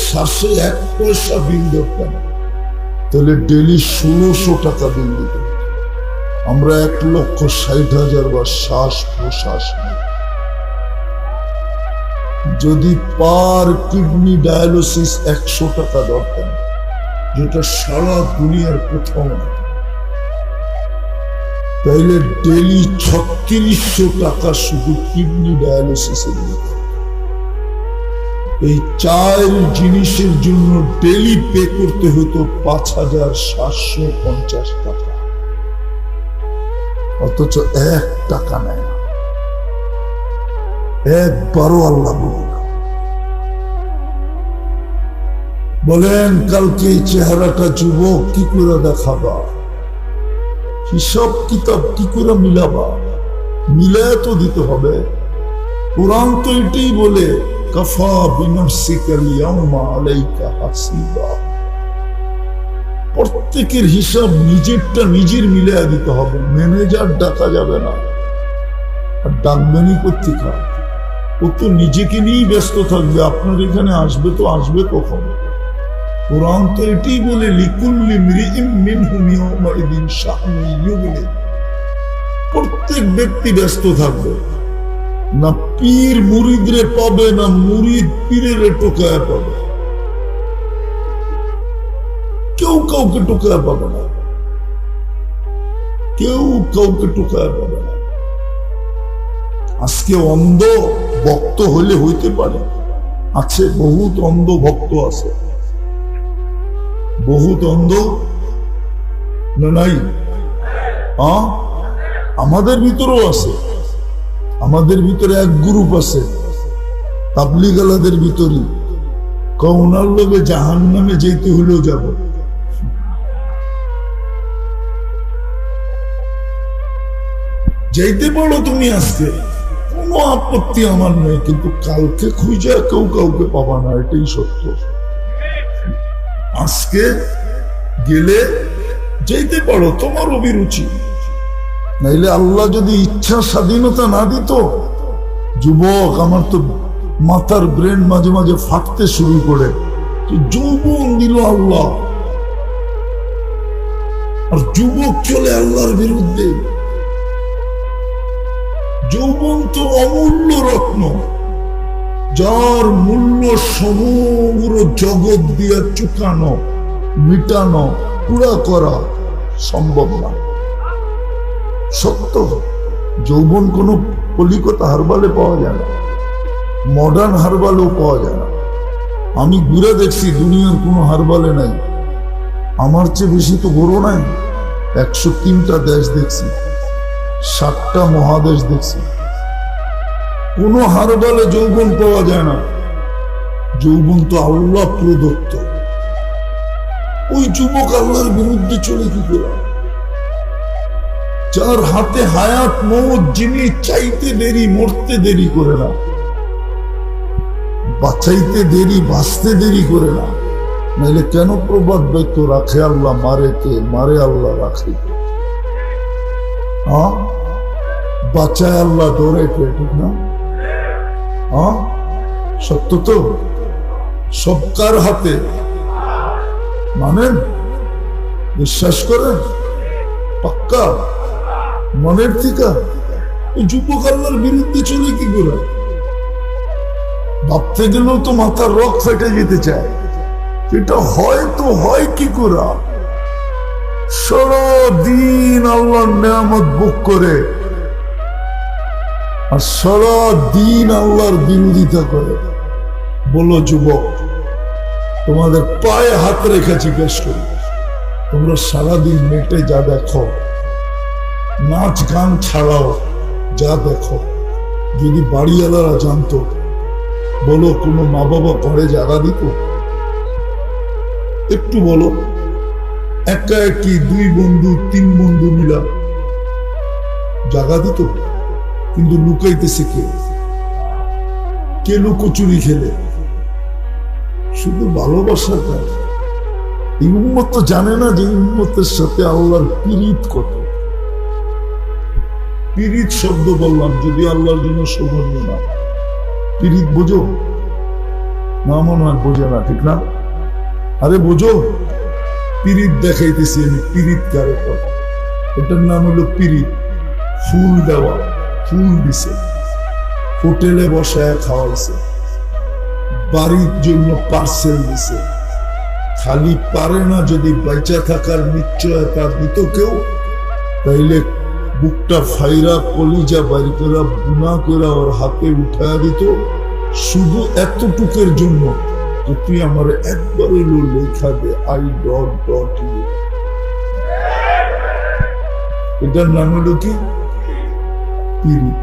শ্বাসে 1 পয়সা বিল ধরতেন, তাহলে ডেলি 1600 টাকা বিল দিত। আমরা 1,60,000 বার শ্বাস প্রশ্বাস নিই। যদি পার কিডনি ডায়ালিসিস 100 টাকা ধরতেন, যেটা সারা দুনিয়ার প্রথম, তাইলে ডেলি 3600 টাকা শুধু কিডনি ডায়ালিসিসের দিত। এই 4 জিনিসের জন্য ডেলি পে করতে হতো 5,750 টাকা, অথচ 1 টাকা নেয় না, একবারও আল্লাহ বলে না। বলেন কালকে এই চেহারাটা যুবক কি করে দেখাবা, হিসাব কিতাব কি করে মিলাবা? মিলায় তো দিতে হবে। কোরআন তো এটাই বলে, কাফা বিনাফসিকাল ইয়াউমা আলাইকা হাসিবা। প্রত্যেকের হিসাব নিজেরটা নিজের মিলায় দিতে হবে, ম্যানেজার ডাকা যাবে না। আর ডাকবেনই কোত্থেকে? ও তো নিজেকে নিয়েই ব্যস্ত থাকবে, আপনার এখানে আসবে তো আসবে কখন? কোরআন তো এটাই বলে, লিকুল্লি মরিইম মিনহুম ইয়াউমাইদিন শাআনুন ইউগনি। প্রত্যেক ব্যক্তি ব্যস্ত থাকবে, না পীর মুরিদরে পাবে, না মুরিদ পীরের টোকায় পাবে। কেউ কাউকে টোকায় পাবে না, কেউ কাউকে টোকায় পাবে না। আজকে অন্ধ ভক্ত হলে হইতে পারে, আছে বহুত অন্ধ ভক্ত আছে, বহুত অন্ধ না নাই? আমাদের ভিতরেও আছে। আমাদের ভিতরে এক গ্রুপ আছে তাবলীগালাদের ভিতরে, ওনার লোকে জাহান্নামে যেতে হলেও যাব। যাইতে পারো তুমি আজকে, কোনো আপত্তি আমার নেই, কিন্তু কালকে খুঁজে কেউ কাউকে পাবা না, এটাই সত্য। আজকে গেলে যেতে পারো, তোমার অভিরুচি। নাইলে আল্লাহ যদি ইচ্ছা স্বাধীনতা না দিত, যুবক আমার তো মাথার ব্রেন মাঝে মাঝে ফাটতে শুরু করে। যৌবন দিল আল্লাহ, আর যুবক চলে আল্লাহর বিরুদ্ধে। যৌবন তো অমূল্য রত্ন, যার মূল্য সমগ্র জগৎ দিয়ে চুকানো, মিটানো, পুরা করা সম্ভব না। সত্য, যৌবন কোনো কলিকতা হারবালে পাওয়া যায় না, মডার্ন হারবালেও পাওয়া যায় না। আমি ঘুরে দেখছি, দুনিয়ার কোনো হারবালে নাই। আমার চেয়ে বেশি তো বড় নাই, 103টা দেশ দেখছি, 7টা মহাদেশ দেখছি। কোন হারবালে যৌবন পাওয়া যায় না। যৌবন তো আল্লাহ প্রদত্ত। ওই যুবক আল্লাহর বিরুদ্ধে চলে কি করে? যার হাতে হায়াত মৌত, যিনি চাইতে দেরি মরতে দেরি করে না, বাঁচাইতে দেরি বাঁচতে দেরি করে না। নাইলে কেন প্রবাদ বাক্য, রাখে আল্লাহ মারে কে, মারে আল্লাহ রাখে কে? বাঁচায় আল্লাহ দৌড়াই কে, ঠিক না? সত্য তো, সবকার হাতে। মানেন? বিশ্বাস করেন? পাক্কা মনের থেকে? যুবক আল্লাহর বিরুদ্ধে চলে কি করে? ভাবতে গেলেও তো মাথার রক ফেটে যেতে চায়। এটা হয় তো হয় কি করে? সারাদিন আল্লাহর নেয়ামত ভোগ করে আর সারাদিন আল্লাহর বিরোধিতা করে। বলো যুবক, তোমাদের পায়ে হাত রেখে জিজ্ঞেস করি, তোমরা সারাদিন নেটে যা দেখো, নাচ গান ছাড়াও যা দেখো, যদি বাড়িওয়ালারা জানতো, বলো কোনো মা বাবা ঘরে জায়গা দিত? একটু বলো। একা একই 2 বন্ধু 3 বন্ধু মিলা জায়গা দিত? কিন্তু লুকাইতেছে কে? কে লুকোচুরি খেলে? শুধু ভালোবাসাটা। এই উম্মত তো জানে না যে উম্মতের সাথে আল্লাহর পীড়িত কত। পীড়িত শব্দ বললাম যদি আল্লাহর জন্য সৌভাগ্য না। পীড়িত বোঝো না? মনে হয় বোঝে না, ঠিক না? আরে বোঝো, পীড়িত দেখাইতেছি আমি। পীড়িত কারে কর? এটার নাম হলো পীড়িত। ফুল দেওয়া, ফুল দিছে, হোটেলে বসায় খাওয়াইছে, বাড়ির জন্য পার্সেল দিছে। খালি পারে না যদি বেঁচে থাকার নিশ্চয়তা দিত কেউ, তাইলে বুকটা ফাইরা কলিজা বাড়ি করে বুনা করে ওর হাতে উঠায় দিত, শুধু এতটুকের জন্য যে তুই আমার একবার হইল লেখা দে আই ডট ডট ইউ। এটার নাম হলো কি? পীড়িত।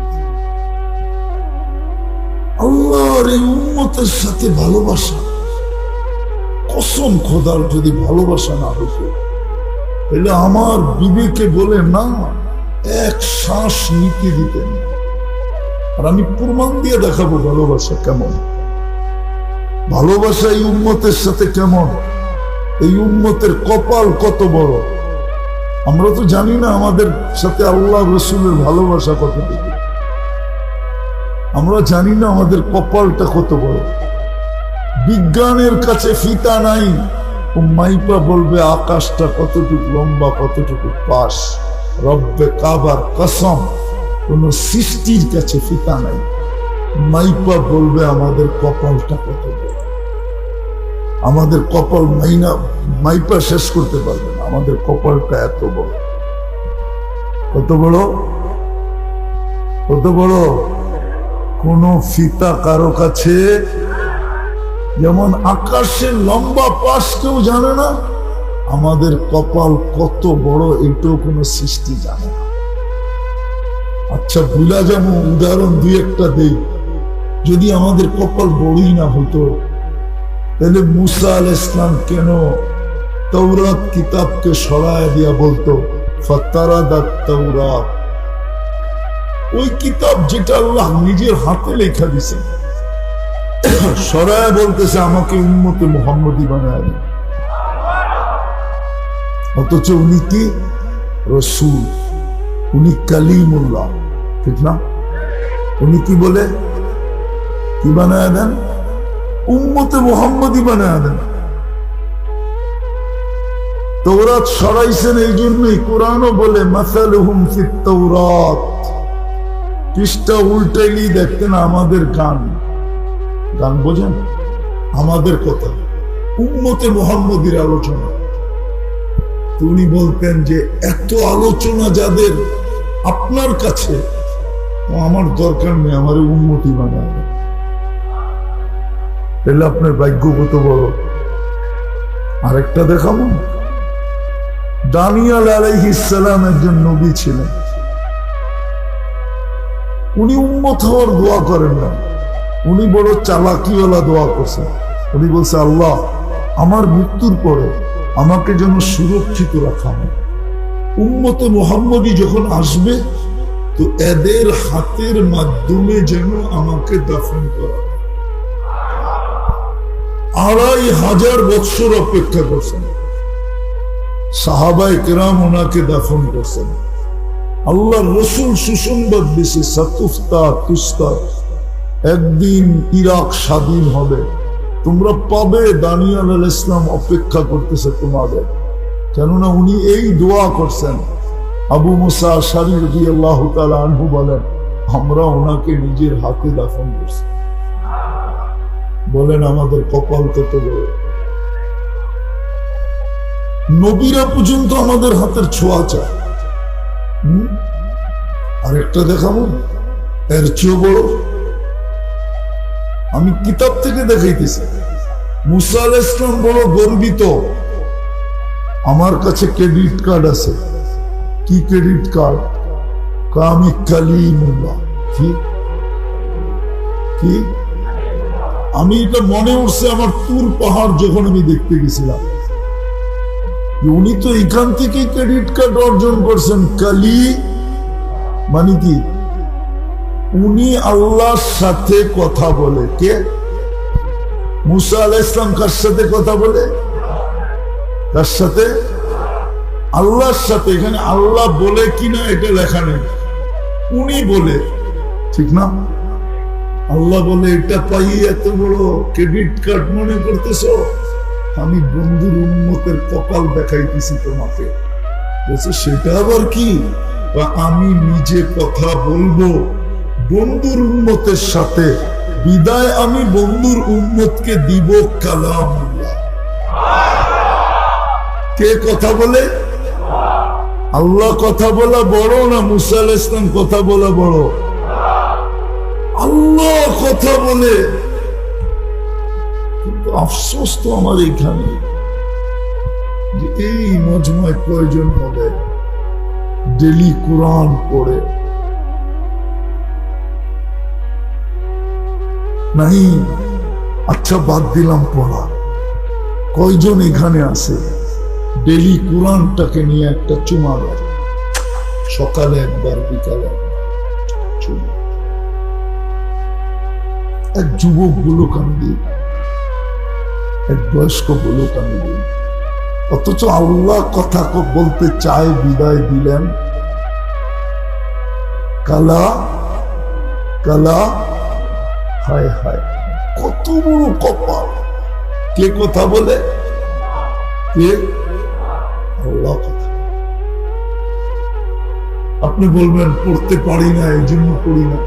আল্লাহর এই উম্মতের সাথে ভালোবাসা, কসম খোদার যদি ভালোবাসা না হতো তাহলে আমার বিবেকে বলে না এক শ্বাস নিতে দিতেন। আর আমি প্রমাণ দিয়ে দেখাবো ভালোবাসা কেমন, ভালোবাসা এই উম্মতের সাথে কেমন, এই উম্মতের কপাল কত বড়। আমরা তো জানি না আমাদের সাথে আল্লাহ রসুলের ভালোবাসা কতটুকু, আমরা জানি না আমাদের কপালটা কত বড়। বিজ্ঞানের কাছে ফিতা নাই, ও মাইপা বলবে আকাশটা কতটুকু লম্বা কতটুকু পাশ। রব্বে কাবার কসম, কোন সৃষ্টির কাছে ফিতা নাই, মাইপা বলবে আমাদের কপালটা কত বড়। আমাদের কপাল মাইপা শেষ করতে পারবে না, আমাদের কপালটা এত বড়। কত বড়? কত বড়? কোন ফিতা কারো কাছে, যেমন আকাশের লম্বা পাশ কেউ জানে না, আমাদের কপাল কত বড় এটাও কোনো সৃষ্টি জানে না। আচ্ছা ভুলা যেমন উদাহরণ দুই একটা দেই, যদি আমাদের কপাল বড়ই না হতো তাহলে মুসা আলাইহিস সালাম কেন তাওরাত কিতাবকে সরায় দিয়া বলতো ফাতারাদাত তাওরাত? ওই কিতাব যেটা আল্লাহ নিজের হাতে লেখা দিয়েছেন, সরায় বলতেছে আমাকে উম্মতে মুহাম্মদী বানায় দিন। অথচ উনি কি রসূল, উনি কালিমুল্লাহ, ঠিক না? উনি কি বলে, কি বানায় দেন? উম্মতে মুহাম্মদী বানায় দেন। তাওরাত সরাইছেন এই জন্যই, কোরআনও বলে মাসালুহুম ফিত তাওরাত। পৃষ্ঠা উল্টাইলি দেখতেন আমাদের গান, গান বোঝেন, আমাদের কথা, উম্মতে মুহাম্মদীর আলোচনা। উনি বলতেন যে এত আলোচনা যাদের আপনার কাছে, আমার দরকার নেই, আমার উম্মতি বানায়। তাহলে আপনার ভাগ্য কত বড়। আরেকটা দেখাবো, দানিয়েল আলাইহিস সালাম একজন নবী ছিলেন, উনি উম্মত হওয়ার দোয়া করেন না, উনি বড় চালাকিওয়ালা দোয়া করছেন। উনি বলছে আল্লাহ আমার মৃত্যুর পরে আমাকে যেন সুরক্ষিত রাখা হয়, উম্মতে মুহাম্মদী যখন আসবে তো এদের হাতের মাধ্যমে যেন আমাকে দাফন করা। 2500 বৎসর অপেক্ষা করছেন, সাহাবায়ে কেরাম ওনাকে দাফন করছেন। আল্লাহ রসুল সুসংবাদ দিছে সাতুফতা তুস্তা, একদিন ইরাক স্বাধীন হবে, তোমরা পাবে। দানিয়েল আলাইহিস সালাম অপেক্ষা করতেছে তোমাদের, কেননা উনি এই দোয়া করছেন। আবু মুসা আশআরী রাদিয়াল্লাহু তাআলা আনহু বলেন আমরা ওনাকে নিজের হাতে দাফন করছি। বলেন আমাদের কপাল কত বড়। নবীরা পর্যন্ত আমাদের হাতের ছোঁয়া চায়। আরেকটা দেখাবো এর চেয়েও বড়, আমি কিতাব থেকে দেখাইতেছি। মুসা আলাইহিস সালাম বড় গর্বিত, আমার কাছে ক্রেডিট কার্ড আছে। কি ক্রেডিট কার্ড? আমি কালিমুল্লাহ। কি আমি এটা মনে উঠছে আমার তুর পাহাড় যখন আমি দেখতে গেছিলাম, উনি তো এখান থেকে ক্রেডিট কার্ড অর্জন করছেন। কালি মানে কি? উনি আল্লাহর সাথে কথা বলে। কে? মুসা আলাইহিস সালাম কার সাথে কথা বলে? কার সাথে? আল্লাহর সাথে। এখানে আল্লাহ বলে কিনা এটা লেখা নেই, উনি বলে, ঠিক না? আল্লাহ বলে এটা পাই এত বড় ক্রেডিট কার্ড মনে করতেছো? আমি বন্ধুর উম্মতের কপাল দেখাইতেছি তোমাকে। বলছে সেটা আবার কি? আমি নিজে কথা বলবো বন্ধুর উম্মতের সাথে, বিদায় আমি বন্ধুর উম্মতকে দিব কালামুল্লাহ। কে কথা বলে? আল্লাহ কথা বলা বড় না মুসা আলাইহিস সালাম কথা বলা বড়? আল্লাহ কথা বলে, কিন্তু আফসোস তো আমার এখানে যে এই মজমায় কয়জন হবে ডেলি কোরআন পড়ে? নাই। আচ্ছা, বাদ দিলাম পড়া, কয়জন এখানে আছে ডেলি কোরআনটাকে নিয়ে একটা চুমা দেয়? সকালে একবার, বিকালে চুমা। এক যুবক বলুক আমি দিই, এক বয়স্ক বলুক আমি দিই, অথচ আল্লাহ কথা বলতে চায়, বিদায় দিলেন কালা কালা। হায় হায়, কত বড় কপাল! কে কথা বলে? কে? আল্লাহ কথা। আপনি বলবেন পড়তে পারি না, এই জন্য পড়ি না।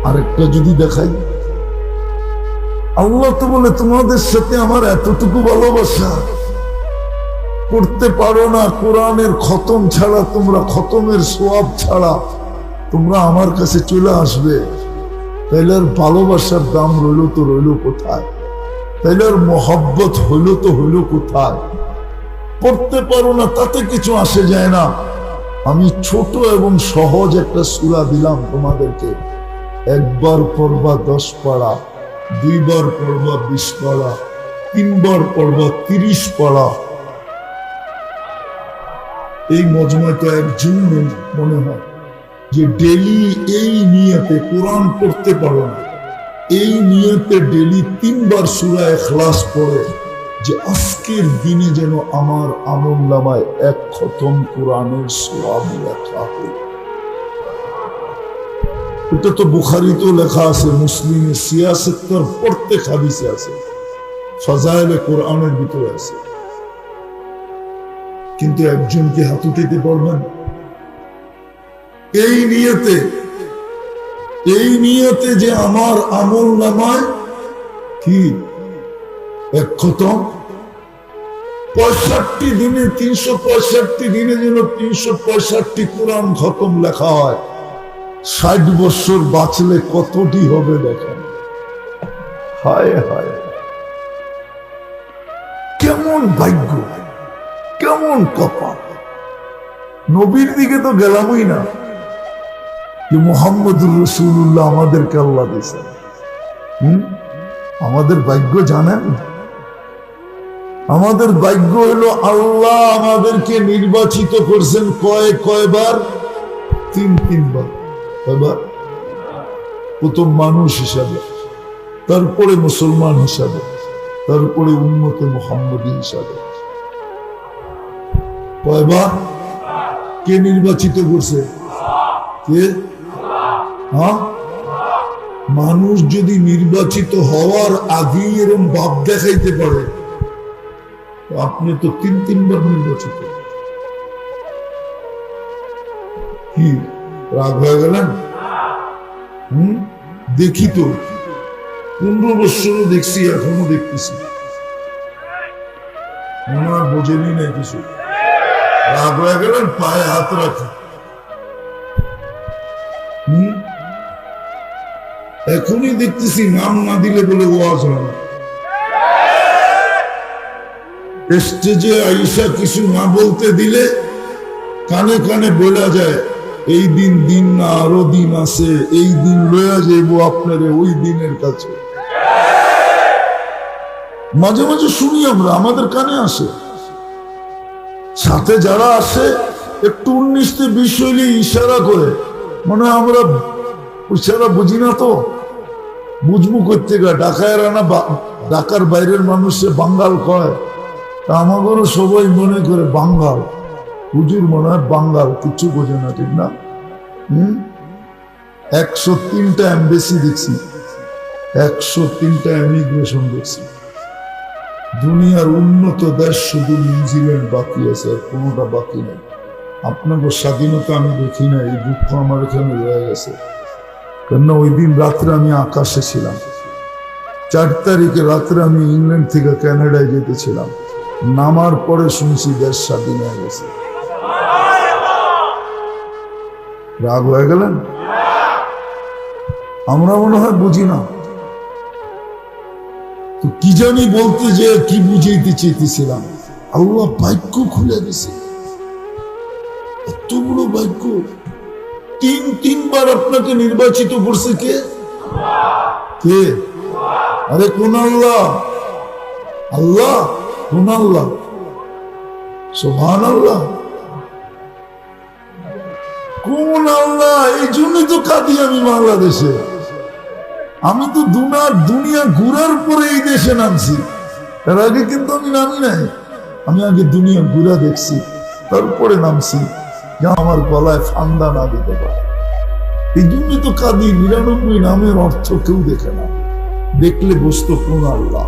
আরেকটা যদি দেখাই, আল্লাহ তো বলে তোমাদের সাথে আমার এতটুকু ভালোবাসা, পড়তে পারো না কোরআনের খতম ছাড়া, তোমরা খতমের সোয়াব ছাড়া তোমরা আমার কাছে চলে আসবে, তাইলে আর ভালোবাসার দাম রইল তো রইল কোথায়? তাইলে আর মোহব্বত হইল তো হইল কোথায়? পড়তে পারো না তাতে কিছু আসে যায় না। আমি ছোট এবং সহজ একটা সূরা দিলাম তোমাদেরকে, একবার পড়বা 10 পারা, দুইবার পড়বা 20 পারা, তিনবার পড়বা 30 পারা। এই মজমায় তো একজন মনে হয় যে ডেলি এই নিয়তে কোরআন পড়তে পারো না, এই নিয়তে ডেলি 3 বার সূরা ইখলাস পড়ে যে আজকের দিনে যেন আমার আমলনামায় 1 খতম কোরআনের সওয়াব লেখা হয়। এটা তো বুখারীতে লেখা আছে, মুসলিমে সিয়াসের পড়তে হাদিসে আছে, ফাজাইলে কোরআনের ভিতরে আছে। কিন্তু একজনকে হাত উঠাইতে পারবেন এই নিয়তে যে আমার আমলনামায় কি 1 খতম? 65 দিনে, 365 দিনে যেন 365 কোরআন খতম লেখা হয়। 60 বছর বাঁচলে কতটি হবে দেখেন। হায় হায়, কেমন ভাগ্য, কেমন কপাল! নবীর দিকে তো গেলামই না, যে মুহাম্মদুর রাসূলুল্লাহ আমাদেরকে আল্লাহ দিয়েছেন। আমাদের ভাগ্য জানেন? আমাদের ভাগ্য হলো আল্লাহ আমাদেরকে নির্বাচিত করছেন কয়বার? 3 বার। কয়বার? প্রথম মানুষ হিসাবে, তারপরে মুসলমান হিসাবে, তারপরে উম্মতে মুহাম্মদী হিসাবে। কয়বার? কে নির্বাচিত করছে? কে? হ্যাঁ, মানুষ যদি নির্বাচিত হওয়ার আগেই এরকম ভাব দেখাইতে পারে, আপনি তো 3 বার নির্বাচিত। কি রাগ হয়ে গেলেন? দেখি তো 15 বছরও দেখছি, এখনো দেখতেছি, মনে হয় বোঝেনি না কিছু। রাগ হয়ে গেলেন, পায়ে হাত রাখি। এখনই দেখতেছি নাম না দিলে বলে ওয়াজ হয় না। স্টেজে আইসা কিছু না বলতে দিলে কানে কানে বলা যায়, এই দিন না আরো দিন আছে, এই দিন লয়া যাইব আপনারে ওই দিনের কাছে। মাঝে মাঝে শুনি আমরা, আমাদের কানে আসে। সাথে যারা আসে একটু 19-20 হইলে ইশারা করে, মনে হয় আমরা ইশারা বুঝি না, তো বুঝবো করতে গা ঢাকায় না, ঢাকার বাইরের মানুষে বাঙ্গাল কয়, তা আমাদেরও সবাই মনে করে বাঙ্গাল। হুজুর মনে হয় বাঙ্গাল, কিছু বোঝে না, ঠিক না? 103টা এমবেসি দেখছি, 103টা ইমিগ্রেশন দেখছি। দুনিয়ার উন্নত দেশ শুধু নিউজিল্যান্ড বাকি আছে, আর কোনোটা বাকি নেই। আপনাকে স্বাধীনতা আমি দেখি না, এই দুঃখ আমার এখানে রয়ে গেছে। কেননা ওই দিন রাত্রে আমি আকাশে ছিলাম, 4 তারিখে রাত্রে আমি ইংল্যান্ড থেকে কানাডায় যেতেছিলাম, নামার পরে শুনছি দেশ স্বাধীন হয়ে গেছে। রাগ হয়ে গেলেন? আমরা মনে হয় বুঝি না। তো কি জানি বলতে যে কি বুঝাইতে চেয়েছিলাম, আল্লাহ বাক্য খুলে দিছে, এত বড় বাক্য। তিনবার আপনাকে নির্বাচিত করছে কে? কে? আরে কোন আল্লাহ? আল্লাহ কোন আল্লাহ? সুবহানাল্লাহ। কোন আল্লাহ? এই জন্যই তো কাঁদি আমি বাংলাদেশে। আমি তো দুনিয়া ঘুরার পরে এই দেশে নামছি, এর আগে কিন্তু আমি নামি নাই। আমি আগে দুনিয়া ঘুরা দেখছি, তারপরে নামছি, যা আমার গলায় ফান্দা না দিতে পারে। এই জন্যই তো কাঁদি। ৯৯ নামের অর্থ কেউ দেখে না, দেখলে বুঝতো কোন আল্লাহ।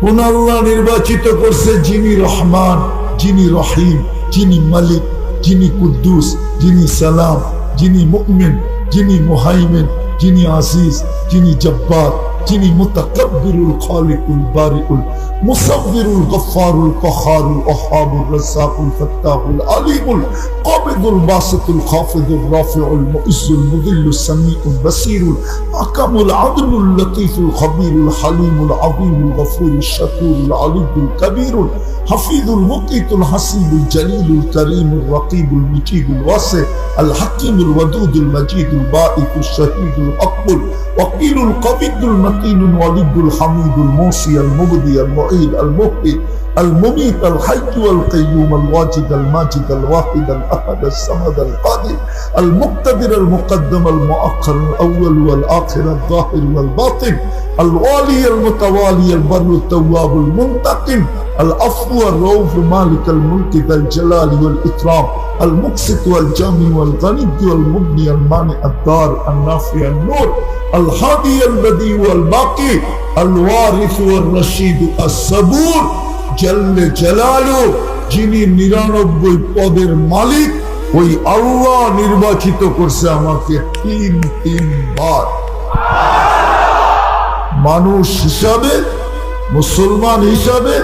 কোন আল্লাহ নির্বাচিত করছে? যিনি রহমান, যিনি রহিম, যিনি মালিক, যিনি কুদ্দুস, যিনি সালাম, যিনি মুমিন, যিনি মুহাইমিন, যিনি আজিজ, যিনি জব্বার, যিনি মুতাকাব্বিরুল খালিকুল বারিউল মুসাব্বিরুল গফফারুল কহারুল ওহাবুর রাজ্জাকুল ফাত্তাহুল আলিমুল কাবিদুল বাসিতুল খাফিদুর রাফিউল মুইজ্জুল মুদিল্লুস সামিউল বাসিরুল আকামুল আদলুল লতীফুল খবীরুল হালিমুল আযীমুল গফুরুশ শাকুরুল আলিয়ুল কবীরুল হাফিজুল মুকিতুল হাসিবুল জলিলুল করিমুল রকিবুল মুজিবুল ওয়াসি আল হাকিমুল ওয়াদুদুল মজিদুল বাঈতুশ শাহীদুল আকবুল ওয়াকিলুল কবিদুল মতিনুল ওয়ালিদুল হামিদুল মুসি আল মুবদি আল মুঈদ আল মুহয়ি المميت الحي القيوم الواجد الماجد الواحد الأحد الصمد القادر المقتدر المقدم المؤخر الأول والآخر الظاهر والباطن الوالي المتوالي البر التواب المنتقم العفو الرؤوف مالك الملك ذا الجلال والإكرام المقسط والجامع والغني والمبني المانع الدار النافع النور الهادي البديع والباقي الوارث والرشيد الصبور জল্লে জালালু, যিনি ৯৯ পদের মালিক, ওই আল্লাহ নির্বাচিত করছে আমাকে তিনবার মানুষ হিসাবে, মুসলমান হিসাবে,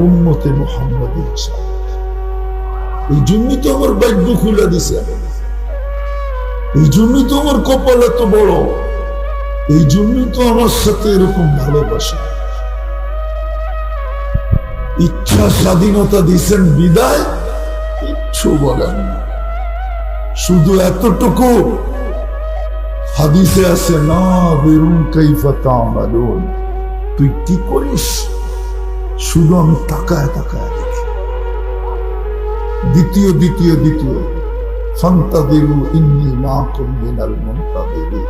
উম্মতে মুহাম্মদ হিসাবে। এই জন্যই তো আমার ভাগ্য খুলে দিছে, এই জন্যই তো আমার কপাল এত বড়, এই জন্যই তো আমার সাথে এরকম ভালোবাসা। ইচ্ছা স্বাধীনতা দিয়েছেন বিদায়, কিচ্ছু বলেন না। শুধু এতটুকু হাদিসে আছে, না বেরুন কাইফা তা'মালুন, তুই কি করিস শুধু আমি তাকায় তাকায় দেখি। দ্বিতীয় ফান্তাদিরু ইন্নী মাআকুম মিনাল মুনতাদিরিন,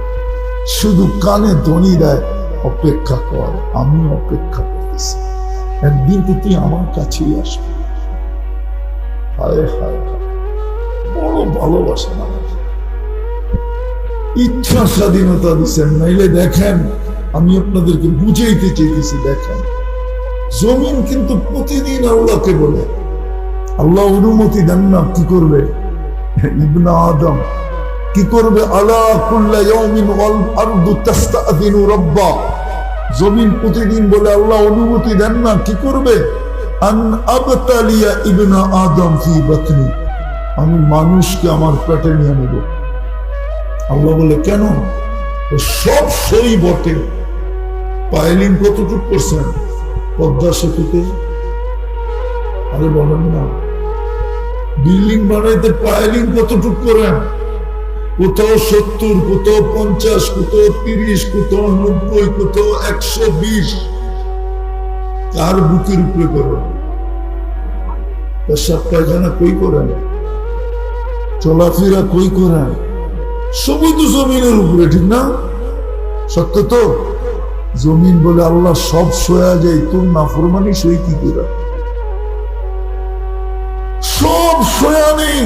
শুধু কানে ধ্বনি দেয়, অপেক্ষা কর, আমি অপেক্ষা করতেছি, একদিন তো তুই আমার কাছেই আসবি। হায় হায়, বড় ভালোবাসেন আমার। ইচ্ছা স্বাধীনতা দিচ্ছেন, নাইলে দেখেন, আমি আপনাদেরকে বুঝাইতে চেয়েছি, দেখেন জমিন কিন্তু প্রতিদিন আল্লাহকে বলে, আল্লাহ অনুমতি দেন না, কি করবে? ইবনে আদম কি করবে? আলা কুল্লা ইয়াউমিন ওয়াল আরদু তাস্তাযিনু রাব্বা, জমিন প্রতিদিন বলে আল্লাহ অনুমতি দেন না, কি করবে? আন আবতালিয়া ইবনে আদম ফি বাতনি, আমি মানুষকে আমার পেটে নিয়ে নেব। আল্লাহ বলে কেন? সব সই বটে। পাইলিং কতটুক করছেন পদ্মা সেতুতে? আরে বলেন না, বিল্ডিং বানাইতে পাইলিং কতটুক করেন? কোথাও ৭০, কোথাও ৫০, কোথাও ৩০, কোথাও ৯০, কোথাও ১২০। কার বুকের উপরে করেন? পেশাব পায়খানা কই করেন? চলাফেরা কই করেন? সবই তো জমিনের উপরে, ঠিক না? সত্য তো? জমিন বলে আল্লাহ সব সয়া যায়, তোর নাফরমানি সই কি করে? সব সয়া নেই,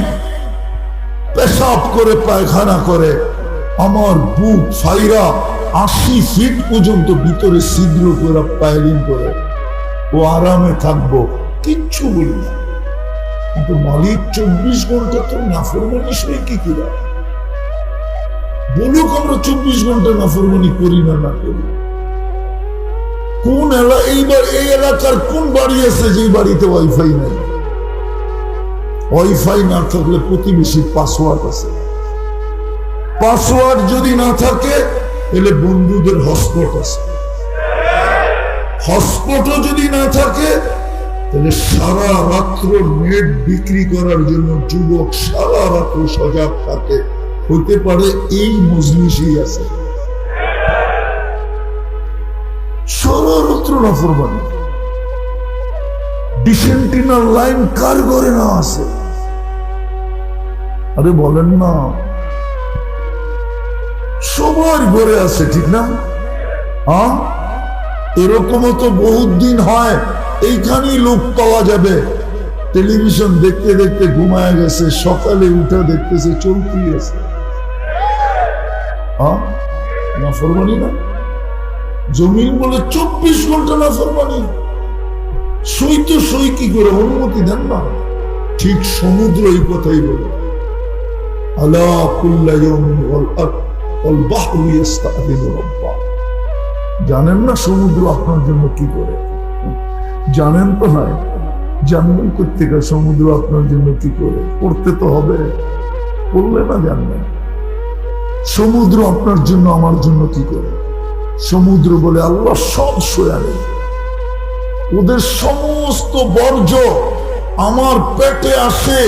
পেশাব করে পায়খানা করে, আমার বুক ফাইরা ৮০ ফিট পর্যন্ত ভিতরে ছিদ্র করে পাইলিং করে, ও আরামে থাকবো, কিচ্ছু বলি না। কিন্তু মালিক ২৪ ঘন্টা তো নাফরমানি সই কি করে? বলুক আমরা ২৪ ঘন্টা নাফরমানি করি না, না করি। কোন এইবার এই এলাকার কোন বাড়ি আছে যে বাড়িতে ওয়াইফাই নাই? ওয়াইফাই না থাকলে প্রতিবেশীর পাসওয়ার্ড আছে, পাসওয়ার্ড যদি না থাকে তাহলে বন্ধুদের হটস্পট আছে, হটস্পটও যদি না থাকে তাহলে সারা রাত্র নেট বিক্রি করার জন্য যুবক সারা রাত্র সজাগ থাকে, হতে পারে এই মজলিসই আছে। সারা রাত্র নাফরমানি, ডিসেন্টিনাল লাইন কার ঘরে না আছে? আরে বলেন না, সবার ঘরে আছে, ঠিক না? হ্যাঁ, এরকমও তো বহুত দিন হয় এইখানেই লোক পাওয়া যাবে টেলিভিশন দেখতে দেখতে ঘুমায় গেছে, সকালে উঠে দেখতেছে চলতেই আছে। হ্যাঁ, নাফরমানি না? জমিন বলে 24 ঘন্টা নাফরমানি, সই তো সই কি করে, অনুমতি দেন না? ঠিক সমুদ্র এই কথাই বলে, আলা কুল্লা ইয়াউমিন ওয়াল বাহরু ইস্তাযিনু রাব্বা। জানেন না সমুদ্র আপনার জন্য কি করে? জানেন তো না, জানবেন কোত্থেকে সমুদ্র আপনার জন্য কি করে? পড়তে তো হবে, পড়লে না জানবেন সমুদ্র আপনার জন্য আমার জন্য কি করে। সমুদ্র বলে আল্লাহ সব সয়া নেই, ওদের সমস্ত বর্জ্য আমার পেটে আসে,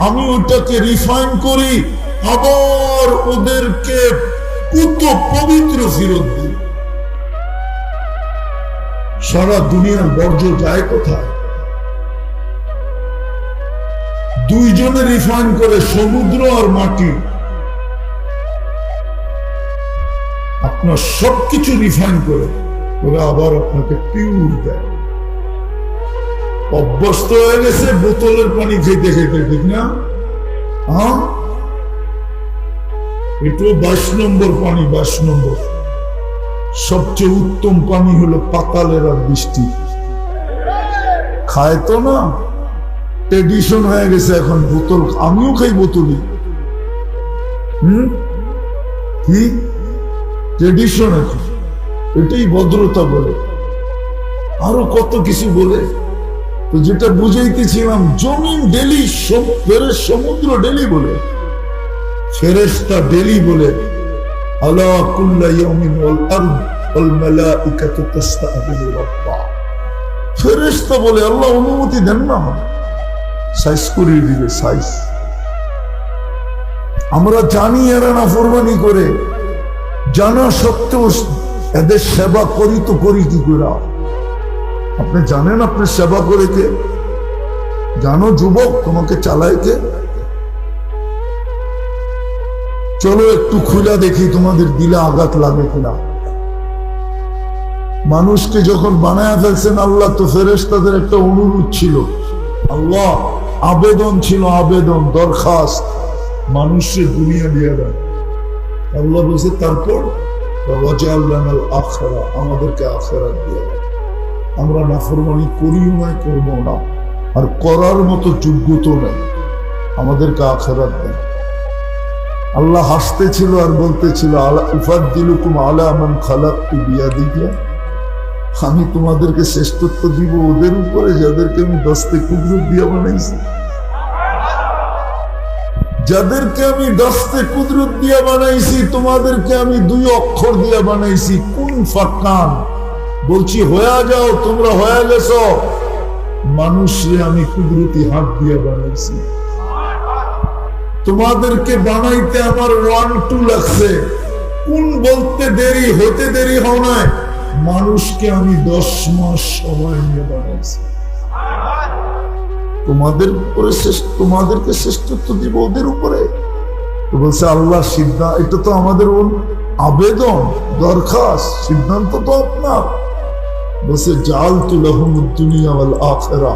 আমি ওটাকে রিফাইন করি, আবার ওদেরকে পুত পবিত্র ফিরত দিই। সারা দুনিয়ার বর্জ্য যায় কোথায়? দুইজনে রিফাইন করে, সমুদ্র আর মাটি। আপনার সবকিছু রিফাইন করে ওরা আবার আপনাকে পিউর দেয়। অভ্যস্ত হয়ে গেছে বোতলের পানি খেতে খেতে, ঠিক না? হ্যাঁ, একটু 22 নম্বর পানি, 22 নম্বর। সবচেয়ে উত্তম পানি হলো পাতালের আর বৃষ্টি। খায় তো না, ট্রেডিশন হয়ে গেছে এখন বোতল। আমিও খাই বোতলই। কি ট্রেডিশন এখন, এটাই ভদ্রতা বলে, আরো কত কিছু বলে। তো যেটা বুঝাইতেছিলাম, জমিন ডেলি, সমুদ্র ডেলি বলে, ফেরেশতা ডেলি বলে, আলা কুল্লা ইয়াউমিন ওয়াল আরদ ওয়াল মালাইকাতু তাস্তাযিনু রাব্বা। ফেরেশতা বলে আল্লাহ অনুমতি দেন না, সাইজ করিয়ে দিবে, সাইজ। আমরা জানি এরা নাফরমানি করে, জানা সত্ত্বেও এদের সেবা করি তো করি কি করে? আপনি জানেন আপনি সেবা করে কে? জানো যুবক তোমাকে চালায় কে? চলো একটু খুলে দেখি তোমাদের দিলে আঘাত লাগে কিনা। মানুষকে যখন বানায় ফেলছেন আল্লাহ, তো ফেরেশতাদের একটা অনুরোধ ছিল, আল্লাহ আবেদন ছিল, আবেদন, দরখাস্ত, মানুষের দুনিয়া দিয়ে দেন। আল্লাহ বলছে তারপর আমাদেরকে আখিরাত দিয়ে দেন। আমরা নাফরমানি করিও না, করবো না, আর করার মতো যোগ্যতা নেই, আমাদেরকে আখিরাত দেন। আল্লাহ হাসতেছিল আর বলতেছিল, উফাদ্দিলুকুম আলা মান খালাকতু বিয়াদিয়া, আমি তোমাদেরকে শ্রেষ্ঠত্ব দিব ওদের উপরে যাদেরকে আমি দস্তে কুদরত দিয়ে বানাইছি। যাদেরকে আমি দস্তে কুদরত দিয়ে বানাইছি, তোমাদেরকে আমি 2 অক্ষর দিয়ে বানাইছি, কুন ফাকান। বলছি হয়ে যাও, তোমরা হয়ে গেছো। মানুষে আমি কুদরতি হাত দিয়ে বানাইছি। তোমাদেরকে বানাইতে আমার 1-2 লাগছে, কোন বলতে দেরি, হতে দেরি হও না। মানুষকে আমি 10 মাস সময় নিয়ে বানাইছি। তোমাদের উপরে তোমাদেরকে শ্রেষ্ঠত্ব দিব ওদের উপরে। তো বলছে আল্লাহ সিদ্ধান্ত, এটা তো আমাদের আবেদন, দরখাস্ত, সিদ্ধান্ত তো আপনার। বলছে জাআলতু লাহুমুদ দুনিয়া ওয়াল আখিরা,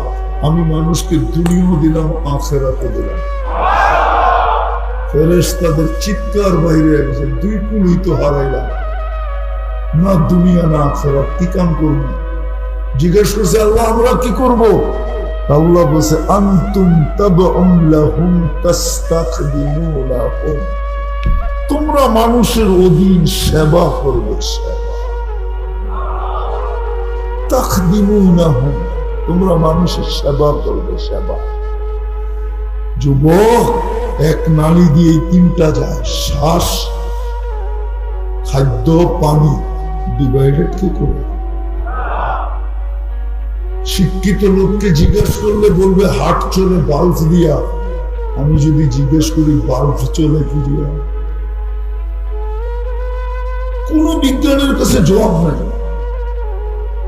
আমি মানুষকে দুনিয়াও দিলাম, আখিরাতও দিলাম। ফেরেশতাদের চিৎকার বাইরে একজন, 2 কুলই তো হারাইলাম, না দুনিয়া না আখিরাত, কি কাম করব? জিজ্ঞেস করছে আল্লাহ আমরা কি করব? আল্লাহ বলছে আনতুম তাবউন লাহুম তাস্তাখদিমুনাহুম, তোমরা মানুষের অধীন সেবা করবে, তাখদিমুনাহুম, তোমরা মানুষের সেবা করবে, সেবা। যুবক, এক নালী দিয়ে 3টা যায়, শ্বাস, খাদ্য পানি ডিভাইডেড কি করে? শিক্ষিত লোককে জিজ্ঞেস করলে বলবে হাট চলে বাল্ব দিয়া। আমি যদি জিজ্ঞেস করি বাল্ব চলে কি দিয়া, কোন বিজ্ঞানের কাছে জবাব নাই।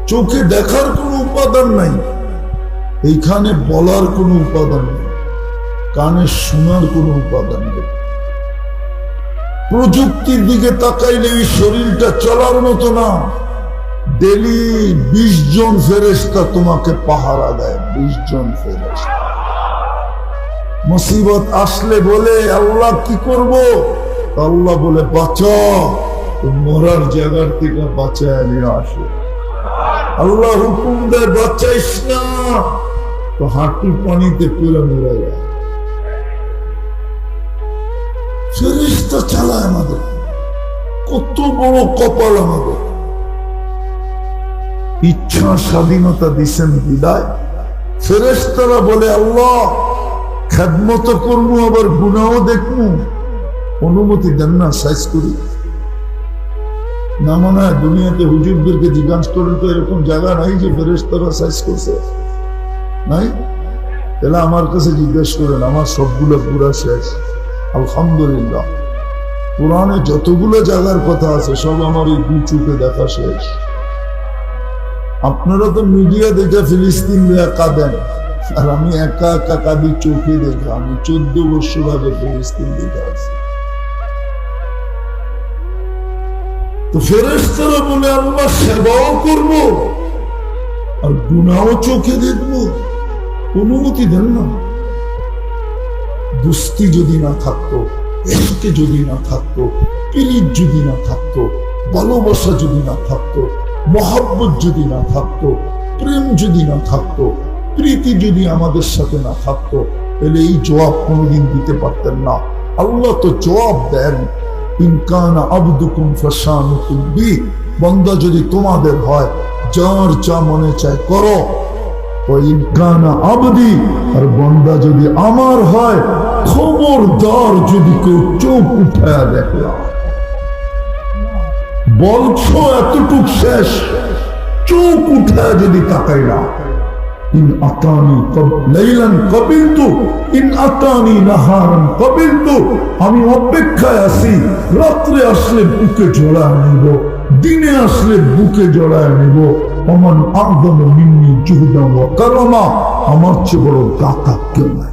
চোখে দেখার কোনো উপাদান নাই, এইখানে বলার কোনো উপাদান নেই, কানে শোনার কোনো উপাদান নেই। প্রযুক্তির দিকে তাকাইলে এই শরীরটা চলার মতো না। ডেলি 20 জন ফেরেশতা তোমাকে পাহারা দেয়, 20 জন ফেরেশতা। মুসিবত আসলে বলে আল্লাহ কি করব? আল্লাহ বলে বাঁচাও, মরার জায়গার থেকে বাঁচায় নিয়ে আসে। আল্লাহ হুকুম দেয় বাঁচাইস না, তো হাঁটুর পানিতে পুরো মরে যায়। ফেরেশতা চালায় আমাদের, কত বড় কপাল আমাদের। ইচ্ছা স্বাধীনতা দিচ্ছেন বিদায়। ফেরেশতারা বলে আল্লাহ খেদমত করবো আবার গুনাহও দেখবো, অনুমতি দেন না, সাইজ করি না। মনে হয় দুনিয়াতে হুজুরদেরকে জিজ্ঞাসা করেন তো এরকম জায়গা নাই যে ফেরেশতারা সাইজ করছে, নাই? তাহলে আমার কাছে জিজ্ঞেস করেন, আমার সবগুলো পুরা শেষ আলহামদুলিল্লাহ। কোরআনে যতগুলো জায়গার কথা আছে সব আমার এই দু চোখে দেখা শেষ। আপনারা তো মিডিয়া দেখে ফিলিস্তিন কাঁদেন, আর আমি একা একা কাঁদি চোখে দেখে। আমি 14 বছর আগে ফিলিস্তিন দেখে আছি। তো ফেরেশতারা বলে আল্লাহ সেবাও করব আর গুনাহও চোখে দেখবো, অনুমতি দেন না। দুস্তি যদি না থাকতো, এসকে যদি না থাকতো, পিরিত যদি না থাকতো, ভালোবাসা যদি না থাকতো, মহব্বত যদি না থাকতো, প্রেম যদি না থাকতো, প্রীতি যদি আমাদের সাথে না থাকতো, তাহলে এই জবাব কোনোদিন দিতে পারতেন না। আল্লাহ তো জবাব দেন, ইনকান আবদুকুম ফাশানুকুম বি, বান্দা যদি তোমাদের হয় যার যা মনে চায় করো। ও ইনকান আবদি, আর বান্দা যদি আমার হয় খবরদার যদি কেউ চোখ উঠায় দেখলাম। বলছো এতটুক শেষ, চোখ উঠায় যদি তাকাইলা। ইন আতানি লাইলান কাবিলতু, ইন আতানি নাহারান কাবিলতু, আমি অপেক্ষায় আছি। রাত্রে আসলে বুকে জড়ায় নিব, দিনে আসলে বুকে জড়ায় নিব। ওমান আযম মিন্নি জুহদান ওয়া কারামা, আমার চেয়ে বড় দাতা কেউ নাই।